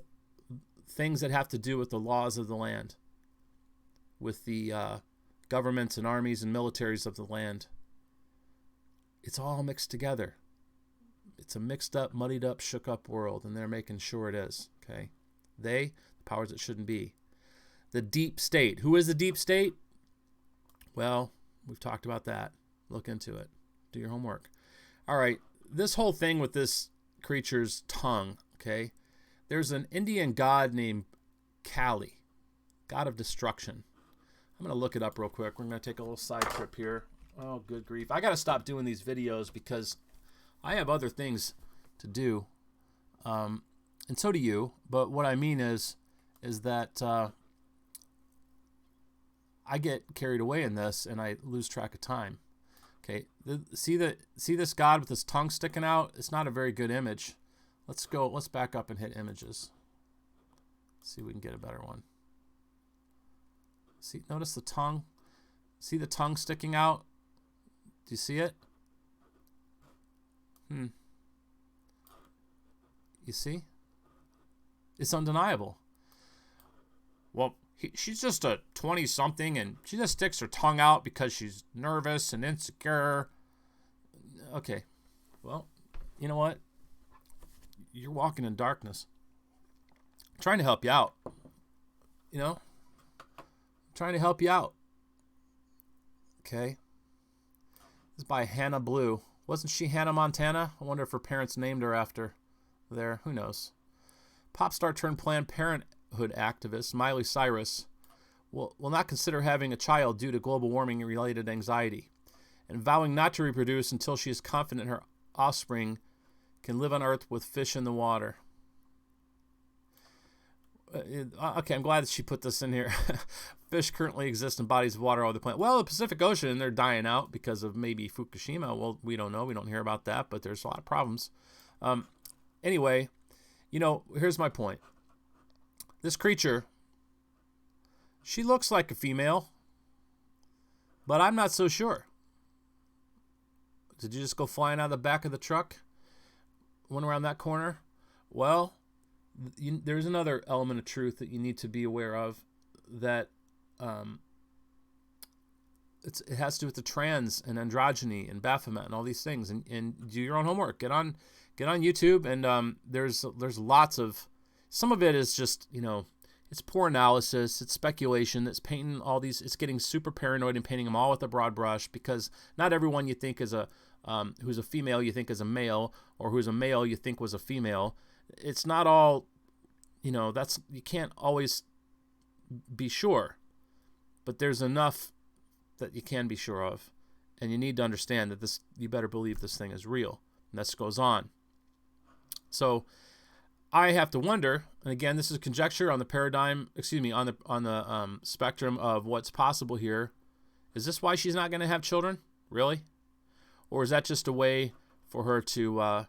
A: things that have to do with the laws of the land, with the governments and armies and militaries of the land? It's all mixed together. It's a mixed up, muddied up, shook up world, and they're making sure it is. Okay, the powers that shouldn't be. The deep state. Who is the deep state? Well, we've talked about that. Look into it. Do your homework. All right, this whole thing with this creature's tongue, okay? There's an Indian god named Kali, god of destruction. I'm going to look it up real quick. We're going to take a little side trip here. Oh, good grief. I got to stop doing these videos because I have other things to do. And so do you. But what I mean is that I get carried away in this and I lose track of time. Okay, see this god with his tongue sticking out? It's not a very good image. Let's back up and hit images. See if we can get a better one. See, notice the tongue? See the tongue sticking out? Do you see it? You see? It's undeniable. Well, she's just a 20-something, and she just sticks her tongue out because she's nervous and insecure. Okay, well, you know what? You're walking in darkness. I'm trying to help you out. I'm trying to help you out. Okay? This is by Hannah Blue. Wasn't she Hannah Montana? I wonder if her parents named her after there. Who knows? Pop star turned Planned Parenthood activist Miley Cyrus will not consider having a child due to global warming related anxiety, and vowing not to reproduce until she is confident her offspring can live on Earth with fish in the water. Okay, I'm glad that she put this in here. Fish currently exist in bodies of water all over the planet. Well, the Pacific Ocean, they're dying out because of maybe Fukushima. Well, we don't know. We don't hear about that, but there's a lot of problems. Anyway, here's my point. This creature, she looks like a female, but I'm not so sure. Did you just go flying out of the back of the truck? Went around that corner? Well, there's another element of truth that you need to be aware of, that it has to do with the trans and androgyny and Baphomet and all these things. And do your own homework. Get on YouTube, and there's lots of, some of it is just, it's poor analysis, it's speculation, it's painting all these, it's getting super paranoid and painting them all with a broad brush, because not everyone you think is who's a female you think is a male, or who's a male you think was a female. It's not all, you can't always be sure, but there's enough that you can be sure of, and you need to understand that you better believe this thing is real, and this goes on. So I have to wonder, and again, this is conjecture on the on the spectrum of what's possible here. Is this why she's not going to have children? Really? Or is that just a way for her to,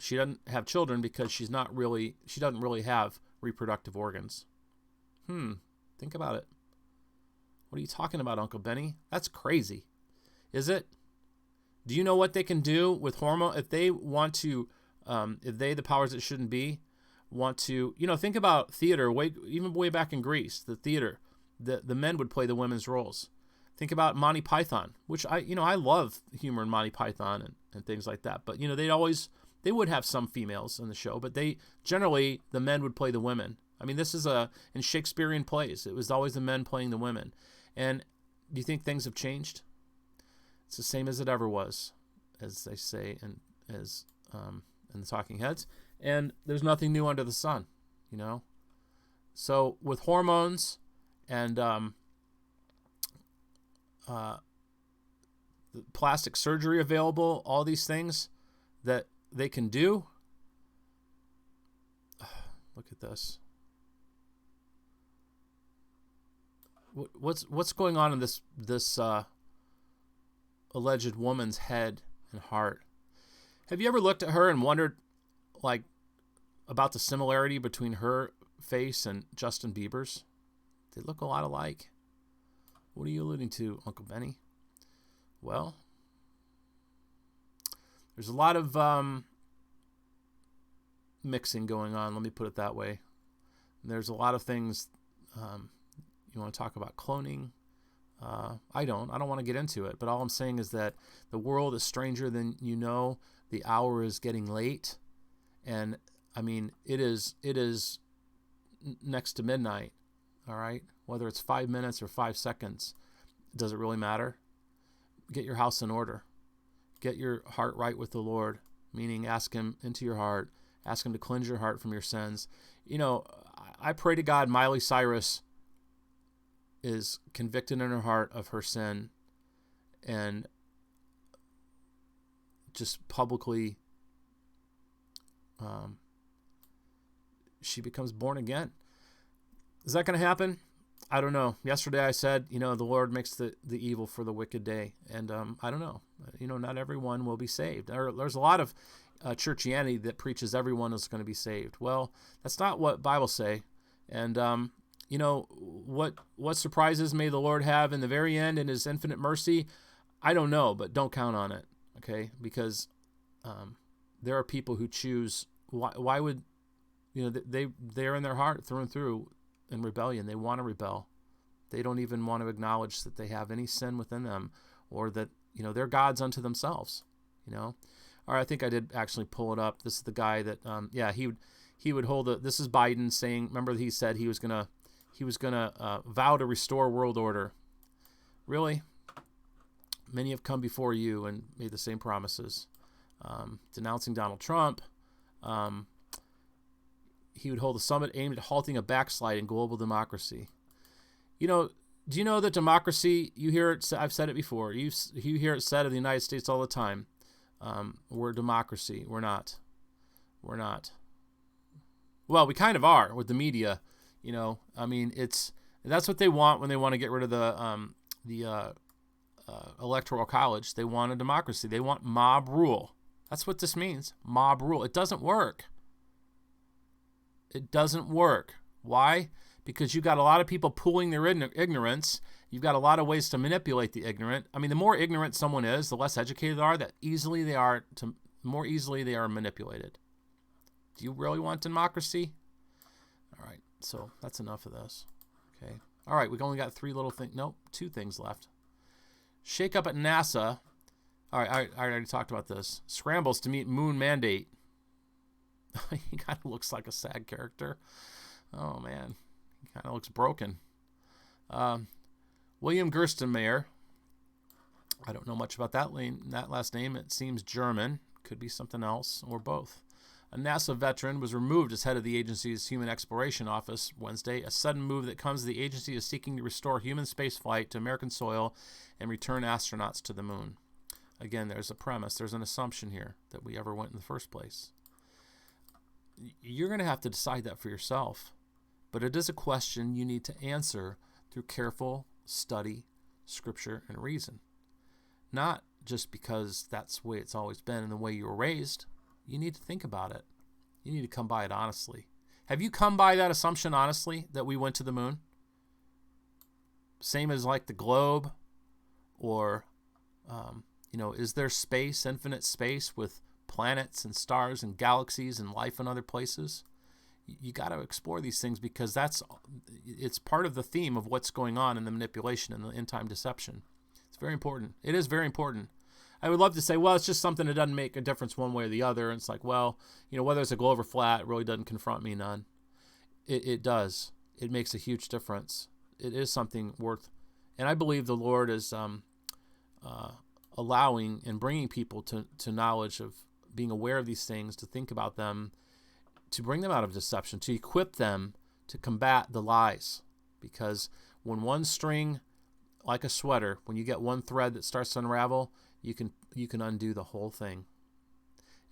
A: she doesn't have children because she doesn't really have reproductive organs? Think about it. What are you talking about, Uncle Benny? That's crazy. Is it? Do you know what they can do with hormone if they want to? If the powers that shouldn't be, want to, think about theater, even way back in Greece, the theater, the men would play the women's roles. Think about Monty Python, which I love humor in Monty Python and things like that. But, they would have some females in the show, but generally the men would play the women. I mean, this is in Shakespearean plays, it was always the men playing the women. And do you think things have changed? It's the same as it ever was, as they say in the Talking Heads. And there's nothing new under the sun, So with hormones and plastic surgery available, all these things that they can do. Look at this. What's going on in this alleged woman's head and heart? Have you ever looked at her and wondered, about the similarity between her face and Justin Bieber's? They look a lot alike. What are you alluding to, Uncle Benny? Well, there's a lot of mixing going on. Let me put it that way. There's a lot of things. You want to talk about cloning? I don't want to get into it. But all I'm saying is that the world is stranger than you know. The hour is getting late, and I mean it is next to midnight. All right, whether it's 5 minutes or 5 seconds, does it really matter? Get your house in order. Get your heart right with the Lord, meaning ask Him into your heart. Ask Him to cleanse your heart from your sins. I pray to God Miley Cyrus is convicted in her heart of her sin and just publicly she becomes born again. Is that going to happen? I don't know. Yesterday I said, the Lord makes the evil for the wicked day. And I don't know. Not everyone will be saved. There's a lot of churchianity that preaches everyone is going to be saved. Well, that's not what Bible say. And, what surprises may the Lord have in the very end in His infinite mercy? I don't know, but don't count on it. Okay. Because there are people who choose, why would, they're in their heart through and through in rebellion. They want to rebel. They don't even want to acknowledge that they have any sin within them, or that, they're gods unto themselves, All right, I think I did actually pull it up. This is the guy that, he would hold this is Biden saying, remember he said he was gonna vow to restore world order. Really? Many have come before you and made the same promises. Denouncing Donald Trump. He would hold a summit aimed at halting a backslide in global democracy. Do you know that democracy, you hear it, I've said it before, you hear it said of the United States all the time, we're a democracy. We're not. Well, we kind of are with the media, I mean, that's what they want when they want to get rid of the electoral college. They want a democracy. They want mob rule. That's what this means, mob rule. It doesn't work. It doesn't work. Why? Because you've got a lot of people pooling their ignorance. You've got a lot of ways to manipulate the ignorant. I mean, the more ignorant someone is, the less educated they are, more easily they are manipulated. Do you really want democracy? All right, so that's enough of this. Okay. All right, we've only got two things left. Shake up at NASA. All right, I already talked about this. Scrambles to meet moon mandate. He kind of looks like a sad character. Oh, man. He kind of looks broken. William Gerstenmaier. I don't know much about that last name. It seems German. Could be something else or both. A NASA veteran was removed as head of the agency's Human Exploration Office Wednesday. A sudden move that comes as the agency is seeking to restore human spaceflight to American soil and return astronauts to the moon. Again, there's a premise. There's an assumption here that we ever went in the first place. You're going to have to decide that for yourself. But it is a question you need to answer through careful study, scripture, and reason. Not just because that's the way it's always been and the way you were raised. You need to think about it. You need to come by it honestly. Have you come by that assumption honestly, that we went to the moon? Same as like the globe, or, is there space, infinite space with planets and stars and galaxies and life in other places? You got to explore these things because it's part of the theme of what's going on in the manipulation and the end-time deception. It's very important. It is very important. I would love to say, well, it's just something that doesn't make a difference one way or the other. And it's like, well, whether it's a globe or flat, it really doesn't confront me none. It does. It makes a huge difference. It is something worth, and I believe the Lord is allowing and bringing people to knowledge of being aware of these things, to think about them, to bring them out of deception, to equip them to combat the lies. Because when one string, like a sweater, when you get one thread that starts to unravel, you can undo the whole thing.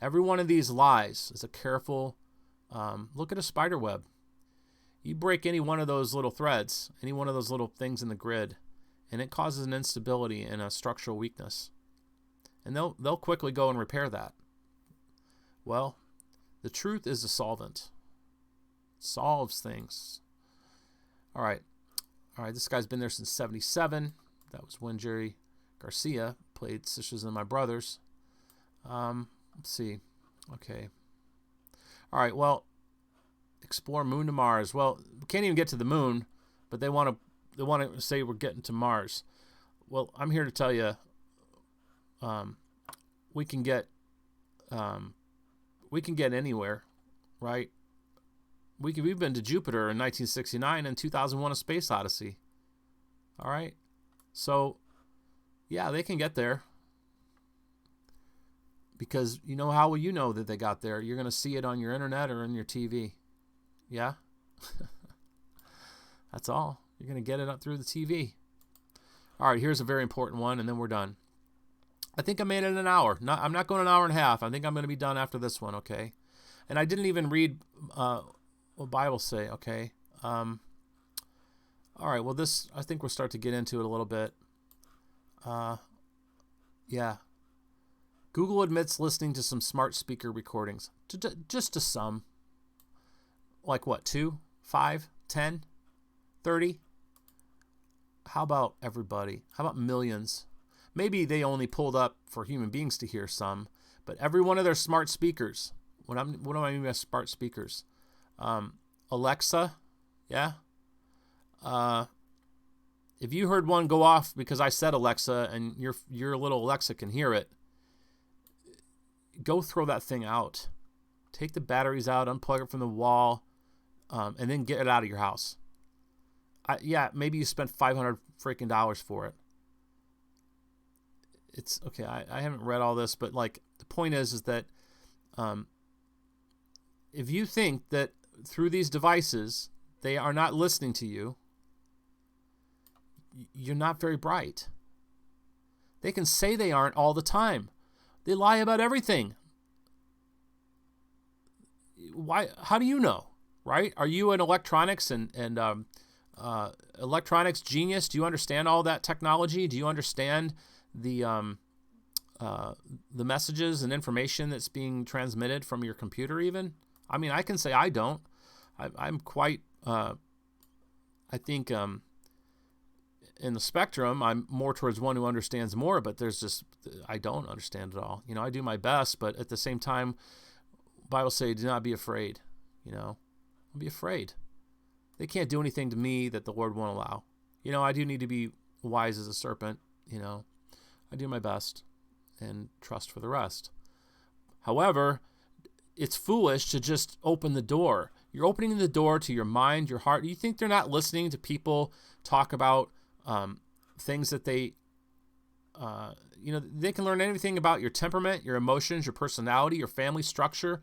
A: Every one of these lies is a careful look at a spider web. You break any one of those little threads, any one of those little things in the grid, and it causes an instability and a structural weakness. And they'll quickly go and repair that. Well, the truth is a solvent. It solves things. All right, this guy's been there since 1977. That was when Jerry Garcia played Sisters and My Brothers. Let's see. Okay. All right, well, explore moon to Mars. Well, we can't even get to the moon, but they want to say we're getting to Mars. Well, I'm here to tell you, we can get anywhere, right? We've been to Jupiter in 1969 and 2001: A Space Odyssey. All right, so yeah, they can get there. Because how will you know that they got there? You're going to see it on your internet or on your TV. Yeah? That's all. You're going to get it up through the TV. All right, here's a very important one, and then we're done. I think I made it an hour. I'm not going an hour and a half. I think I'm going to be done after this one, okay? And I didn't even read what Bible say, okay? All right, well, I think we'll start to get into it a little bit. Yeah. Google admits listening to some smart speaker recordings. Just to some. Like what, 2, 5, 10, 30? How about everybody? How about millions? Maybe they only pulled up for human beings to hear some, but every one of their smart speakers. What do I mean by smart speakers? Alexa, yeah? If you heard one go off because I said Alexa and your little Alexa can hear it, go throw that thing out. Take the batteries out, unplug it from the wall, and then get it out of your house. Maybe you spent $500 freaking dollars for it. It's okay. I haven't read all this, but like the point is that if you think that through these devices they are not listening to you, you're not very bright. They can say they aren't all the time. They lie about everything. Why? How do you know, right? Are you an electronics and electronics genius? Do you understand all that technology? Do you understand the messages and information that's being transmitted from your computer even? I mean, I can say I don't. I'm quite, I think in the spectrum, I'm more towards one who understands more, but I don't understand it all. I do my best, but at the same time, Bible say, do not be afraid. Don't be afraid. They can't do anything to me that the Lord won't allow. I do need to be wise as a serpent. I do my best and trust for the rest. However, it's foolish to just open the door. You're opening the door to your mind, your heart. You think they're not listening to people talk about things that they can learn anything about your temperament, your emotions, your personality, your family structure.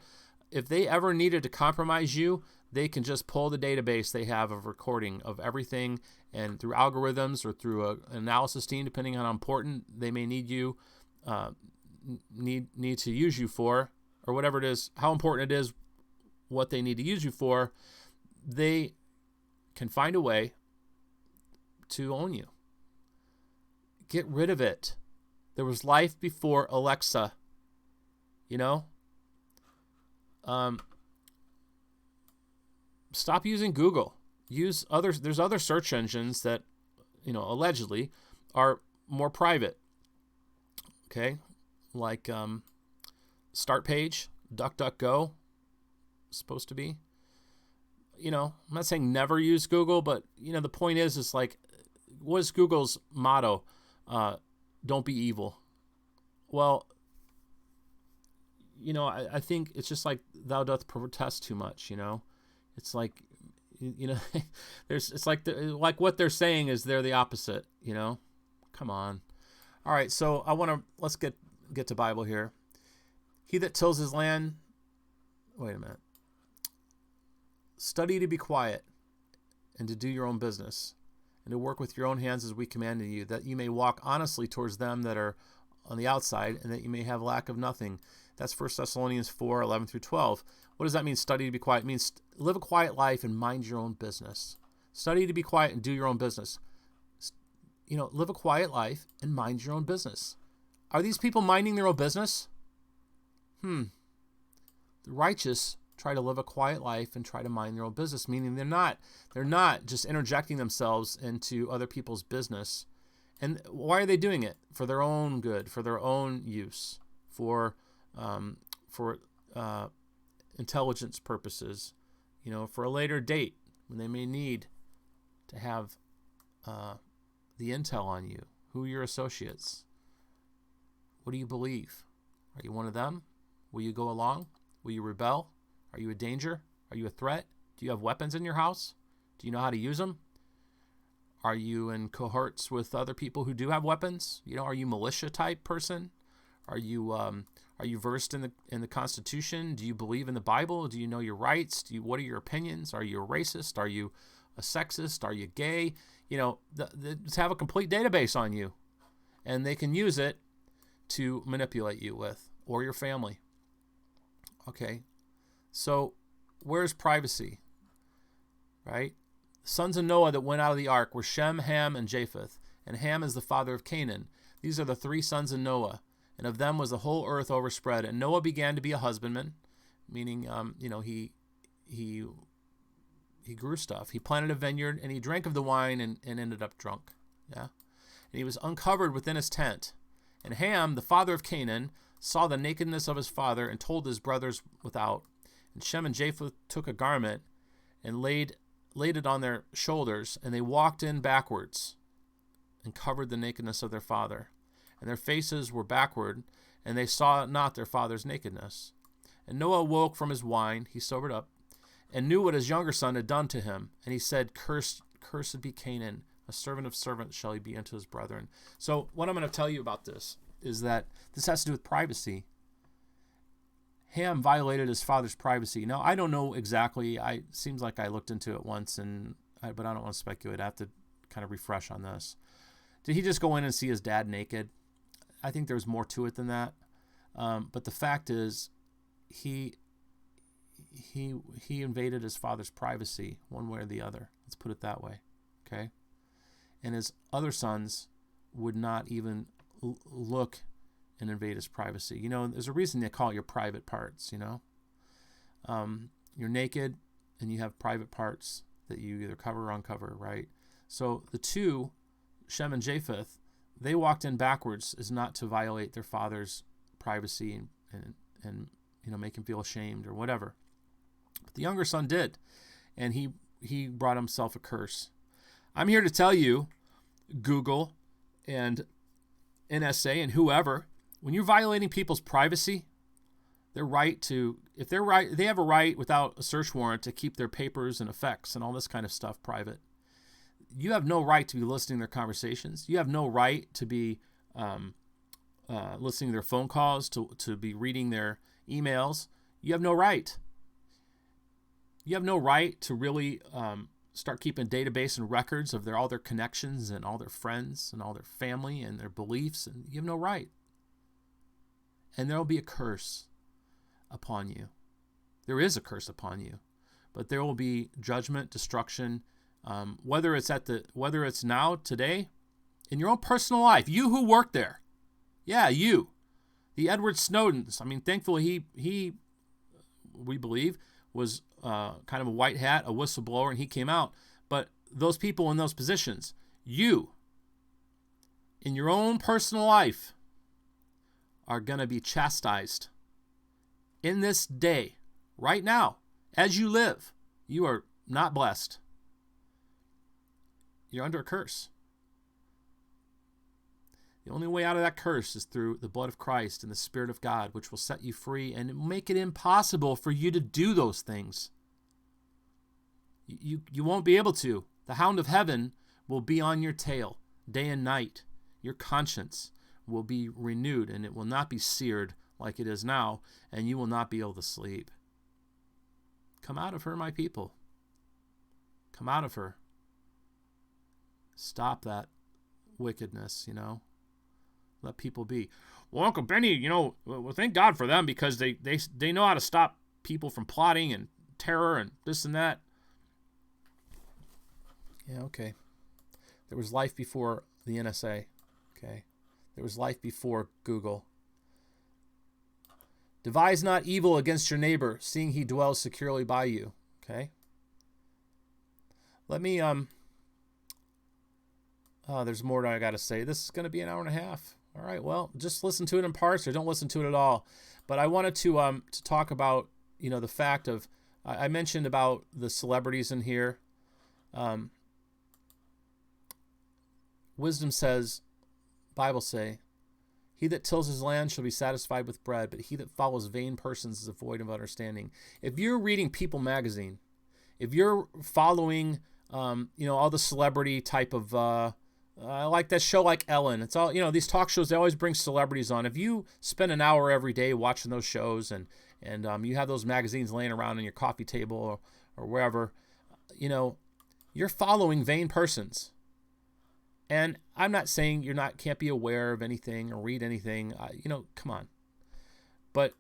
A: If they ever needed to compromise you, they can just pull the database they have of recording of everything, and through algorithms or through an analysis team, depending on how important they may need you, need to use you for, or whatever it is, how important it is, what they need to use you for, they can find a way to own you. Get rid of it. There was life before Alexa. Stop using Google. Use others. There's other search engines that, allegedly are more private. Okay, like Start Page, DuckDuckGo, supposed to be. I'm not saying never use Google, but, the point is like, what is Google's motto? Don't be evil. Well, I think it's just like thou doth protest too much, It's like, it's like what they're saying is they're the opposite, Come on. All right, so let's get to Bible here. He that tills his land, wait a minute. Study to be quiet and to do your own business and to work with your own hands as we commanded you, that you may walk honestly towards them that are on the outside and that you may have lack of nothing. That's 1 Thessalonians 4:11-12. What does that mean, study to be quiet? It means live a quiet life and mind your own business. Study to be quiet and do your own business. Live a quiet life and mind your own business. Are these people minding their own business? The righteous try to live a quiet life and try to mind their own business, meaning they're not just interjecting themselves into other people's business. And why are they doing it? For their own good, for their own use, for intelligence purposes, for a later date when they may need to have the intel on you. Who are your associates? What do you believe? Are you one of them? Will you go along? Will you rebel? Are you a danger? Are you a threat? Do you have weapons in your house? Do you know how to use them? Are you in cohorts with other people who do have weapons? Are you a militia type person? Are you versed in the Constitution? Do you believe in the Bible? Do you know your rights? What are your opinions? Are you a racist? Are you a sexist? Are you gay? Just have a complete database on you, and they can use it to manipulate you with, or your family. Okay, so where's privacy? Right? Sons of Noah that went out of the ark were Shem, Ham, and Japheth. And Ham is the father of Canaan. These are the three sons of Noah. And of them was the whole earth overspread. And Noah began to be a husbandman, meaning, he grew stuff. He planted a vineyard, and he drank of the wine and ended up drunk. Yeah. And he was uncovered within his tent. And Ham, the father of Canaan, saw the nakedness of his father and told his brothers without. And Shem and Japheth took a garment and laid it on their shoulders, and they walked in backwards and covered the nakedness of their father. And their faces were backward, and they saw not their father's nakedness. And Noah awoke from his wine, he sobered up, and knew what his younger son had done to him. And he said, Cursed be Canaan, a servant of servants shall he be unto his brethren. So what I'm going to tell you about this is that this has to do with privacy. Ham violated his father's privacy. Now, I don't know exactly. It seems like I looked into it once, but I don't want to speculate. I have to kind of refresh on this. Did he just go in and see his dad naked? I think there's more to it than that. But the fact is, he invaded his father's privacy one way or the other. Let's put it that way. Okay? And his other sons would not even look and invade his privacy. There's a reason they call it your private parts, You're naked and you have private parts that you either cover or uncover, right? So the two, Shem and Japheth, they walked in backwards as not to violate their father's privacy and make him feel ashamed or whatever. But the younger son did, and he brought himself a curse. I'm here to tell you, Google and NSA and whoever, when you're violating people's privacy, they have a right without a search warrant to keep their papers and effects and all this kind of stuff private. You have no right to be listening to their conversations. You have no right to be listening to their phone calls, to be reading their emails. You have no right. You have no right to really start keeping a database and records of all their connections and all their friends and all their family and their beliefs. And you have no right. And there will be a curse upon you. There is a curse upon you, but there will be judgment, destruction. Whether it's now, today, in your own personal life, you who work there, you, the Edward Snowdens. I mean, thankfully he we believe was kind of a white hat, a whistleblower, and he came out. But those people in those positions, you, in your own personal life, are going to be chastised in this day, right now, as you live. You are not blessed. You're under a curse. The only way out of that curse is through the blood of Christ and the Spirit of God, which will set you free and make it impossible for you to do those things. You won't be able to. The hound of heaven will be on your tail day and night. Your conscience will be renewed, and it will not be seared like it is now, and you will not be able to sleep. Come out of her, my people. Come out of her. Stop that wickedness, Let people be. Well, Uncle Benny, well, thank God for them, because they know how to stop people from plotting and terror and this and that. Yeah, okay. There was life before the NSA. Okay. There was life before Google. Devise not evil against your neighbor, seeing he dwells securely by you. Okay. Let me, there's more that I got to say. This is going to be an hour and a half. All right. Well, just listen to it in parts or don't listen to it at all. But I wanted to talk about, the fact of, I mentioned about the celebrities in here. Wisdom says, Bible say, he that tills his land shall be satisfied with bread, but he that follows vain persons is void of understanding. If you're reading People magazine, if you're following, all the celebrity type of, like that show like Ellen, it's all, these talk shows, they always bring celebrities on. If you spend an hour every day watching those shows and you have those magazines laying around on your coffee table or wherever, you're following vain persons. And I'm not saying can't be aware of anything or read anything, come on. But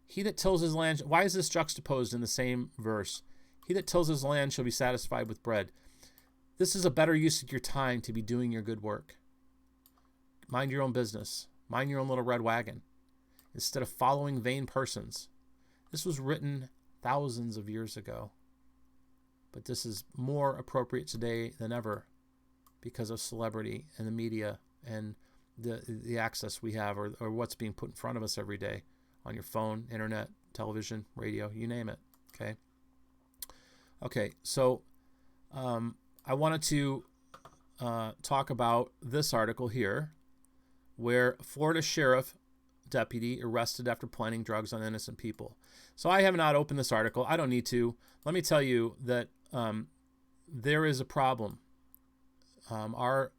A: he that tills his land, why is this juxtaposed in the same verse? He that tills his land shall be satisfied with bread. This is a better use of your time to be doing your good work. Mind your own business. Mind your own little red wagon. Instead of following vain persons. This was written thousands of years ago. But this is more appropriate today than ever, because of celebrity and the media and the access we have, or what's being put in front of us every day on your phone, internet, television, radio, you name it. Okay, so I wanted to talk about this article here, where Florida sheriff deputy arrested after planting drugs on innocent people. So I have not opened this article. I don't need to. Let me tell you that there is a problem. Our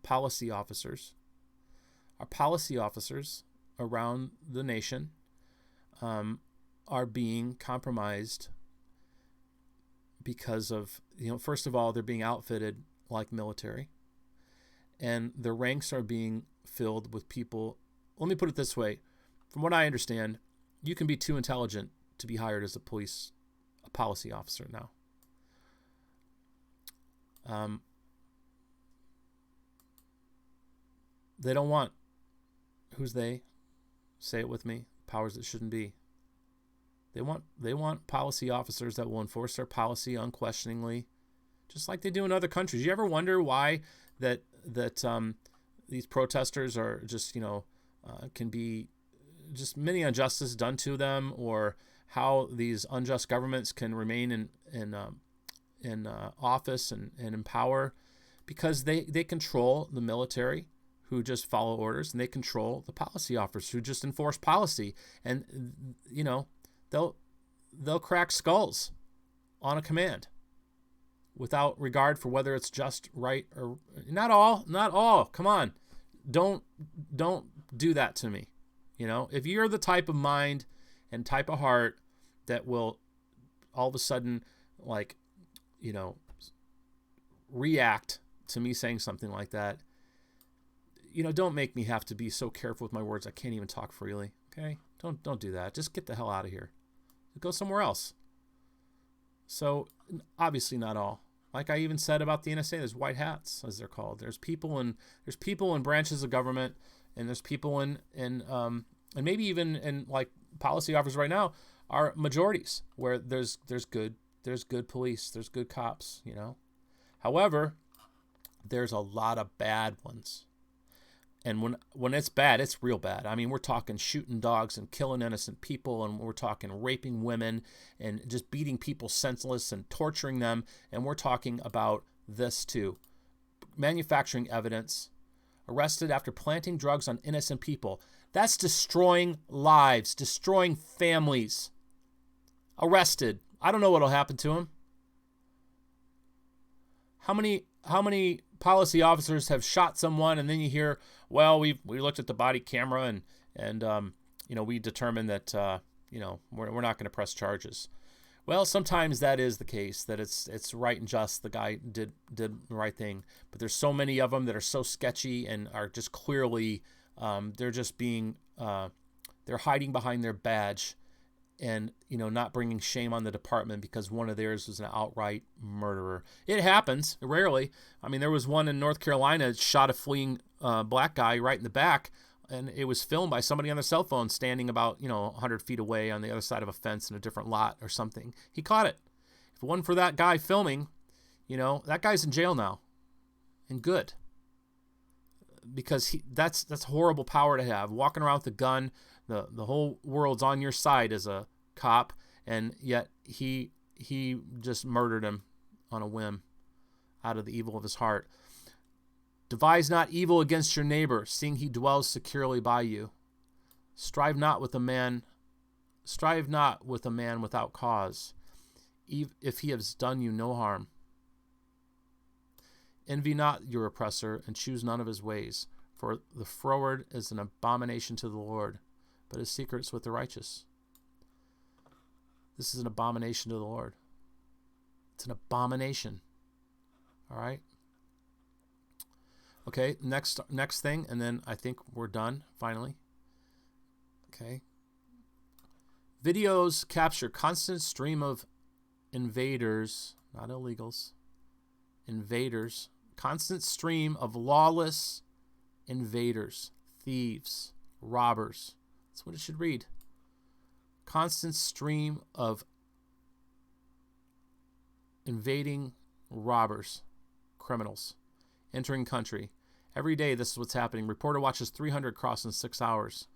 A: policy officers around the nation are being compromised because of, first of all, they're being outfitted like military, and their ranks are being filled with people. Let me put it this way. From what I understand, you can be too intelligent to be hired as a policy officer now. They don't want, who's they? Say it with me. Powers that shouldn't be. They want policy officers that will enforce their policy unquestioningly, just like they do in other countries. You ever wonder why that these protesters are just, can be just many injustices done to them, or how these unjust governments can remain in office and in power, because they control the military, who just follow orders, and they control the policy officers who just enforce policy. And they'll crack skulls on a command without regard for whether it's just, right, or not all. Come on. Don't do that to me. If you're the type of mind and type of heart that will all of a sudden, react to me saying something like that, don't make me have to be so careful with my words I can't even talk freely. Okay? Don't do that. Just get the hell out of here. Go somewhere else. So, obviously not all. Like I even said about the NSA, there's white hats, as they're called. There's people in branches of government, and there's people in and maybe even in like policy officers right now are majorities, where there's good police, there's good cops, However, there's a lot of bad ones. And when it's bad, it's real bad. I mean, we're talking shooting dogs and killing innocent people, and we're talking raping women and just beating people senseless and torturing them. And we're talking about this too. Manufacturing evidence, arrested after planting drugs on innocent people. That's destroying lives, destroying families. Arrested. I don't know what'll happen to him. How many policy officers have shot someone, and then you hear, well, we looked at the body camera and we determined that we're not going to press charges. Well, sometimes that is the case, that it's right and just. The guy did the right thing, but there's so many of them that are so sketchy and are just clearly they're just being they're hiding behind their badge and not bringing shame on the department because one of theirs was an outright murderer. It happens rarely. I mean, there was one in North Carolina that shot a fleeing black guy right in the back, and it was filmed by somebody on their cell phone standing about 100 feet away on the other side of a fence in a different lot or something. He caught it. If it wasn't for that guy filming, that guy's in jail now, and good, because that's horrible power to have, walking around with a gun. The whole world's on your side as a cop, and yet he just murdered him on a whim out of the evil of his heart. Devise not evil against your neighbor, seeing he dwells securely by you. Strive not with a man without cause, if he has done you no harm. Envy not your oppressor, and choose none of his ways, for the froward is an abomination to the Lord, but his secrets with the righteous. This is an abomination to the Lord. It's an abomination. All right? Okay, next thing, and then I think we're done, finally. Okay. Videos capture constant stream of invaders, not illegals, invaders, constant stream of lawless invaders, thieves, robbers. That's what it should read. Constant stream of invading robbers, criminals, entering country. Every day this is what's happening. Reporter watches 300 cross in 6 hours.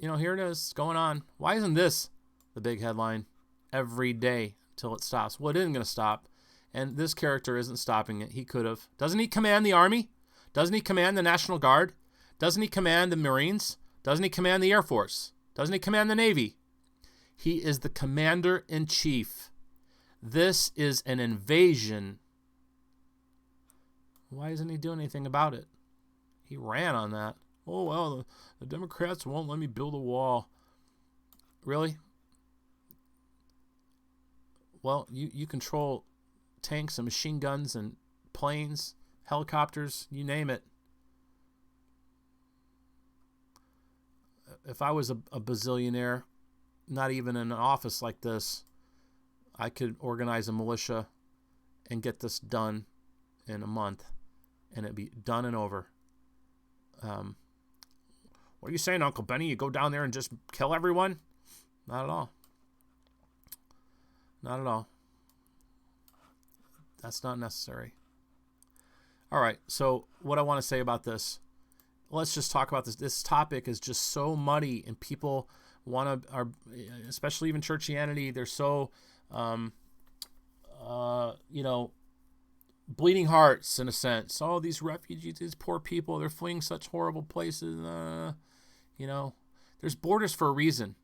A: Here it is going on. Why isn't this the big headline? Every day till it stops. Well, it isn't going to stop. And this character isn't stopping it. He could have. Doesn't he command the army? Doesn't he command the National Guard? Doesn't he command the Marines? Doesn't he command the Air Force? Doesn't he command the Navy? He is the commander-in-chief. This is an invasion. Why isn't he doing anything about it? He ran on that. Oh, well, the Democrats won't let me build a wall. Really? Well, you control tanks and machine guns and planes, helicopters, you name it. If I was a bazillionaire, not even in an office like this, I could organize a militia and get this done in a month, and it'd be done and over. What are you saying, Uncle Benny? You go down there and just kill everyone? Not at all. Not at all. That's not necessary. All right, so what I want to say about this, let's just talk about this. This topic is just so muddy, and people are, especially even churchianity, they're so, bleeding hearts in a sense. Oh, these refugees, these poor people, they're fleeing such horrible places. There's borders for a reason,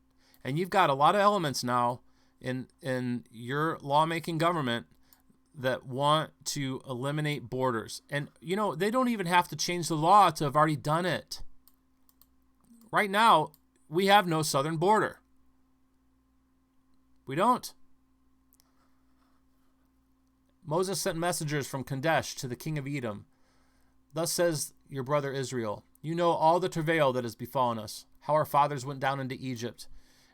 A: and you've got a lot of elements now in your lawmaking government that want to eliminate borders. And, they don't even have to change the law to have already done it. Right now, we have no southern border. We don't. Moses sent messengers from Kadesh to the king of Edom. Thus says your brother Israel, you know all the travail that has befallen us, how our fathers went down into Egypt.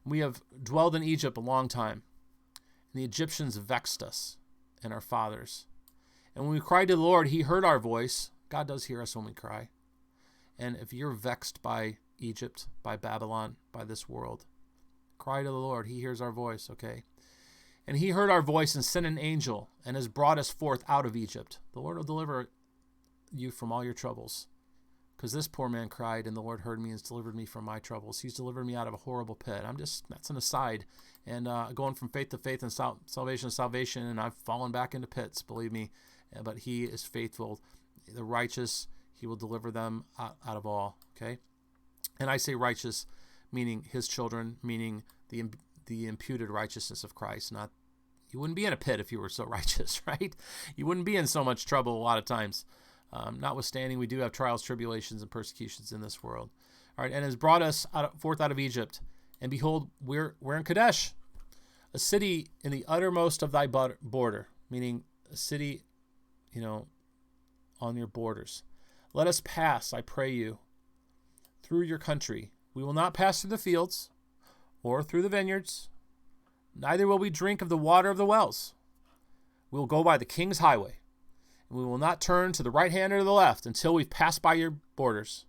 A: We have dwelled in Egypt a long time, and the Egyptians vexed us and our fathers. And when we cried to the Lord, he heard our voice. God does hear us when we cry. And if you're vexed by Egypt, by Babylon, by this world, cry to the Lord. He hears our voice, okay? And he heard our voice and sent an angel and has brought us forth out of Egypt. The Lord will deliver you from all your troubles. because this poor man cried, and the Lord heard me and has delivered me from my troubles. He's delivered me out of a horrible pit. That's an aside. And going from faith to faith and salvation to salvation, and I've fallen back into pits, believe me. But he is faithful. The righteous, he will deliver them out of all. Okay? And I say righteous, meaning his children, meaning the imputed righteousness of Christ. Not, you wouldn't be in a pit if you were so righteous, right? You wouldn't be in so much trouble a lot of times. Notwithstanding, we do have trials, tribulations, and persecutions in this world. All right, and has brought us forth out of Egypt. And behold, we're in Kadesh, a city in the uttermost of thy border, meaning a city, on your borders. Let us pass, I pray you, through your country. We will not pass through the fields or through the vineyards, neither will we drink of the water of the wells. We will go by the king's highway, and we will not turn to the right hand or to the left until we've passed by your borders,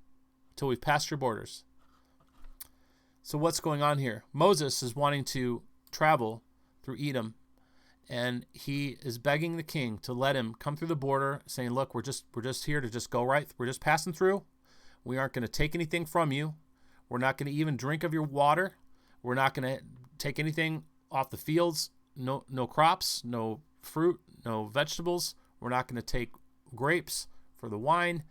A: until we've passed your borders. So what's going on here? Moses is wanting to travel through Edom, and he is begging the king to let him come through the border, saying, look, we're just here to just go right. We're just passing through. We aren't going to take anything from you. We're not going to even drink of your water. We're not going to take anything off the fields. No crops, no fruit, no vegetables. We're not going to take grapes for the wine.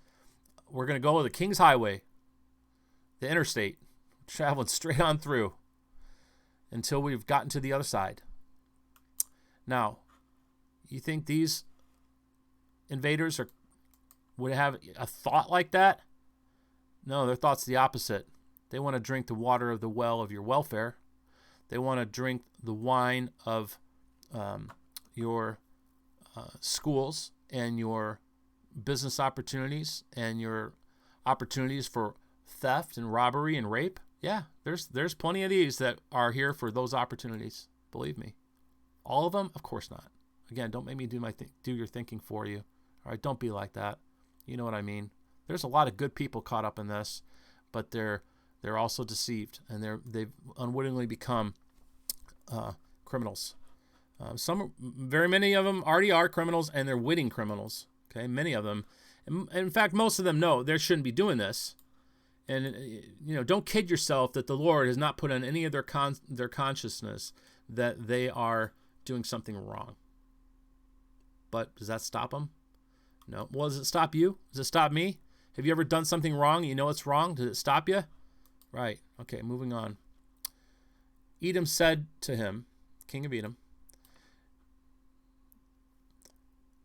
A: We're going to go with the king's highway, the interstate, traveling straight on through until we've gotten to the other side. Now, you think these invaders would have a thought like that? No, their thought's the opposite. They want to drink the water of the well of your welfare. They want to drink the wine of your schools and your business opportunities and your opportunities for theft and robbery and rape. Yeah, there's plenty of these that are here for those opportunities. Believe me. All of them? Of course not. Again, don't make me do your thinking for you. All right, don't be like that. You know what I mean. There's a lot of good people caught up in this, but they're also deceived, and they've unwittingly become criminals. Very many of them already are criminals, and they're witting criminals. Okay, many of them. And in fact, most of them know they shouldn't be doing this. And don't kid yourself that the Lord has not put on any of their consciousness that they are doing something wrong. But does that stop them? No. Well, does it stop you? Does it stop me? Have you ever done something wrong? You know it's wrong. Does it stop you? Right. Okay, moving on. Edom said to him, king of Edom,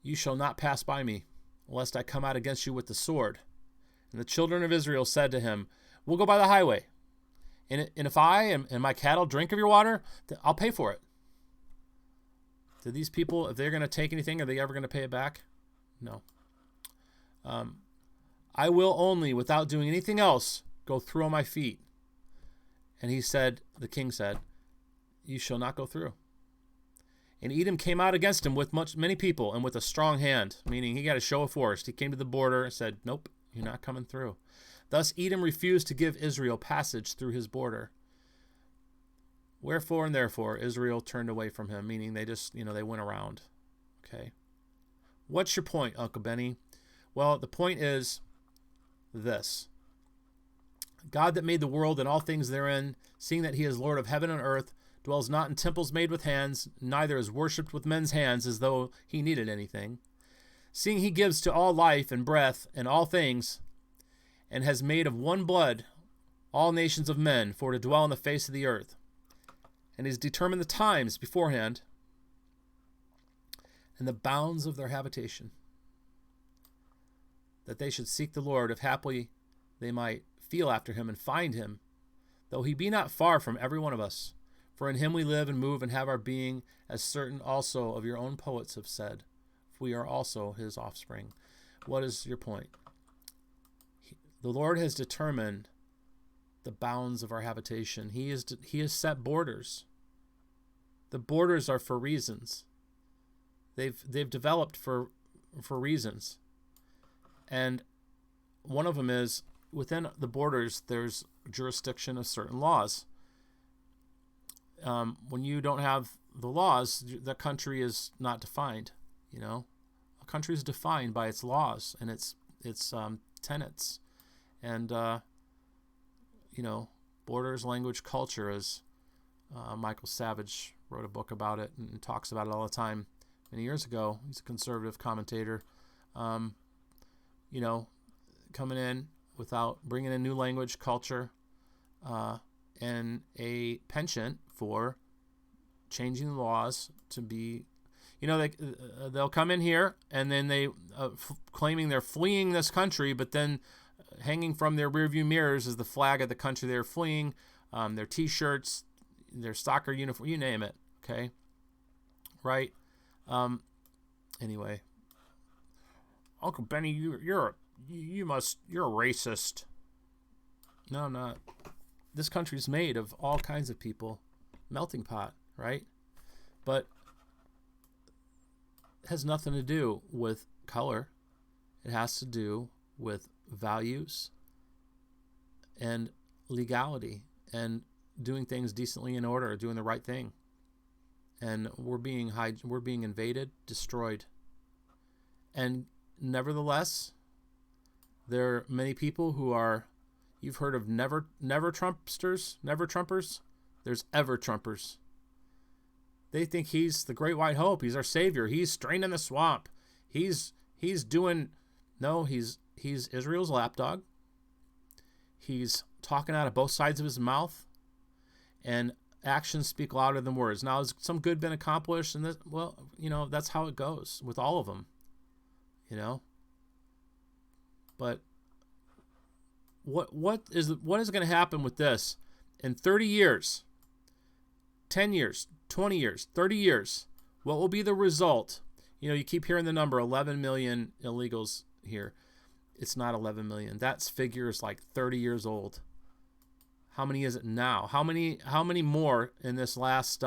A: you shall not pass by me, lest I come out against you with the sword. And the children of Israel said to him, we'll go by the highway. And if I and my cattle drink of your water, I'll pay for it. Do these people, if they're going to take anything, are they ever going to pay it back? No. I will only, without doing anything else, go through on my feet. And the king said, you shall not go through. And Edom came out against him with many people and with a strong hand, meaning he got a show of force. He came to the border and said, nope, you're not coming through. Thus Edom refused to give Israel passage through his border. Wherefore and therefore Israel turned away from him, meaning they just, they went around. Okay. What's your point, Uncle Benny? Well, the point is this. God that made the world and all things therein, seeing that he is Lord of heaven and earth, dwells not in temples made with hands, neither is worshipped with men's hands as though he needed anything. Seeing he gives to all life and breath and all things, and has made of one blood all nations of men for to dwell on the face of the earth, and has determined the times beforehand and the bounds of their habitation, that they should seek the Lord, if haply they might feel after him and find him, though he be not far from every one of us. For in him we live and move and have our being, as certain also of your own poets have said, we are also his offspring. What is your point? The Lord has determined the bounds of our habitation. He has set borders. The borders are for reasons. They've developed for reasons. And one of them is within the borders there's jurisdiction of certain laws. When you don't have the laws, the country is not defined. A country is defined by its laws and its tenets And, borders, language, culture, as Michael Savage wrote a book about it and talks about it all the time. Many years ago, he's a conservative commentator, coming in without bringing in new language, culture, and a penchant for changing the laws to be, they'll come in here and then they claiming they're fleeing this country, but then hanging from their rearview mirrors is the flag of the country they're fleeing, their T-shirts, their soccer uniform, you name it. Okay, right? Anyway, Uncle Benny, you're a racist. No, I'm not. This country's made of all kinds of people, melting pot, right? But it has nothing to do with color. It has to do with values and legality and doing things decently in order, doing the right thing. And we're being invaded, destroyed. And nevertheless, there are many people who are, you've heard of never Trumpers. There's ever Trumpers. They think he's the great white hope. He's our savior. He's straining the swamp. He's Israel's lapdog. He's talking out of both sides of his mouth, and actions speak louder than words. Now, has some good been accomplished? And that's how it goes with all of them, But what is going to happen with this in 30 years, 10 years, 20 years, 30 years? What will be the result? You keep hearing the number 11 million illegals here. It's not 11 million. That figure is like 30 years old. How many is it now? How many more in this last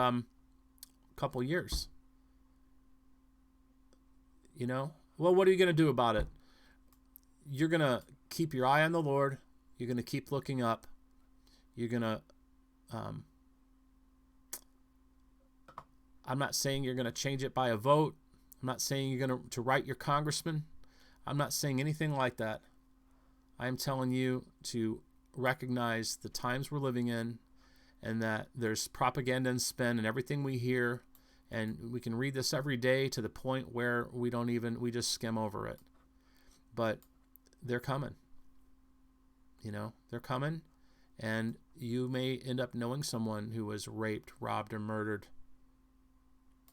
A: couple years? Well, what are you going to do about it? You're going to keep your eye on the Lord. You're going to keep looking up. You're going to I'm not saying you're going to change it by a vote. I'm not saying you're going to write your congressman. I'm not saying anything like that. I'm telling you to recognize the times we're living in, and that there's propaganda and spin and everything we hear, and we can read this every day to the point where we just skim over it. But they're coming. They're coming, and you may end up knowing someone who was raped, robbed, or murdered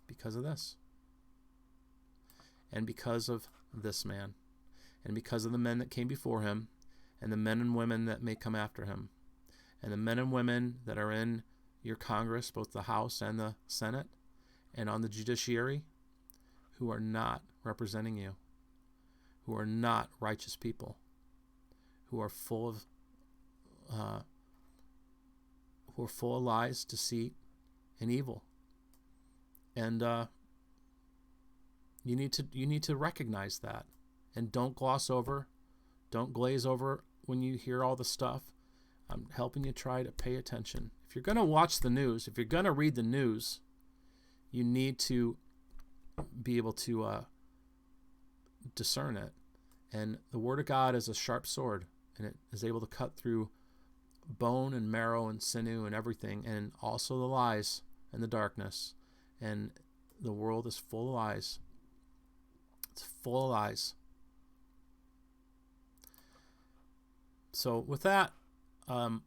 A: because of this. And because of this man, and because of the men that came before him, and the men and women that may come after him, and the men and women that are in your Congress, both the House and the Senate, and on the judiciary, who are not representing you, who are not righteous people, who are full of lies, deceit, and evil. And you need to recognize that, and don't gloss over, don't glaze over when you hear all the stuff. I'm helping you try to pay attention. If you're going to watch the news, if you're going to read the news, you need to be able to discern it. And the Word of God is a sharp sword, and it is able to cut through bone and marrow and sinew and everything, and also the lies and the darkness. And the world is full of lies. It's full of lies. So with that, I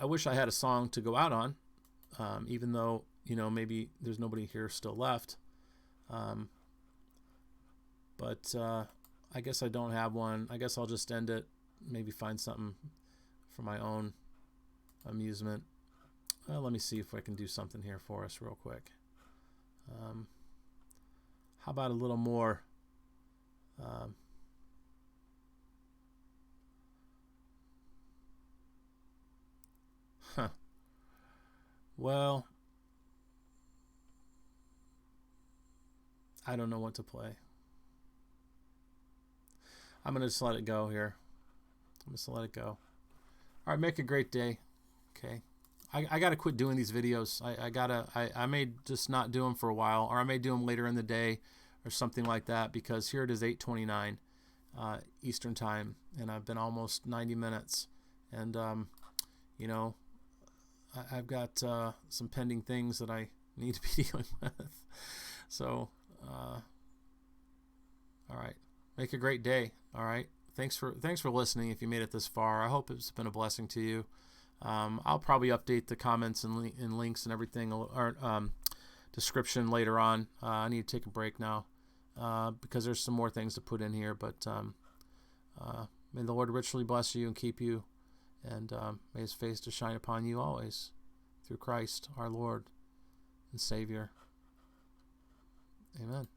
A: wish I had a song to go out on, even though, maybe there's nobody here still left. But I guess I don't have one. I guess I'll just end it, maybe find something for my own amusement. Let me see if I can do something here for us real quick. How about a little more? Well, I don't know what to play. I'm going to just let it go here. I'm just going to let it go. All right, make a great day. Okay. I got to quit doing these videos. I may just not do them for a while, or I may do them later in the day or something like that, because here it is 8:29. Eastern time, and I've been almost 90 minutes. And, I've got some pending things that I need to be dealing with. So, all right. Make a great day. All right. Thanks for listening. If you made it this far, I hope it's been a blessing to you. I'll probably update the comments and links and everything, or description later on. I need to take a break now because there's some more things to put in here. But may the Lord richly bless you and keep you, and may His face to shine upon you always, through Christ our Lord and Savior. Amen.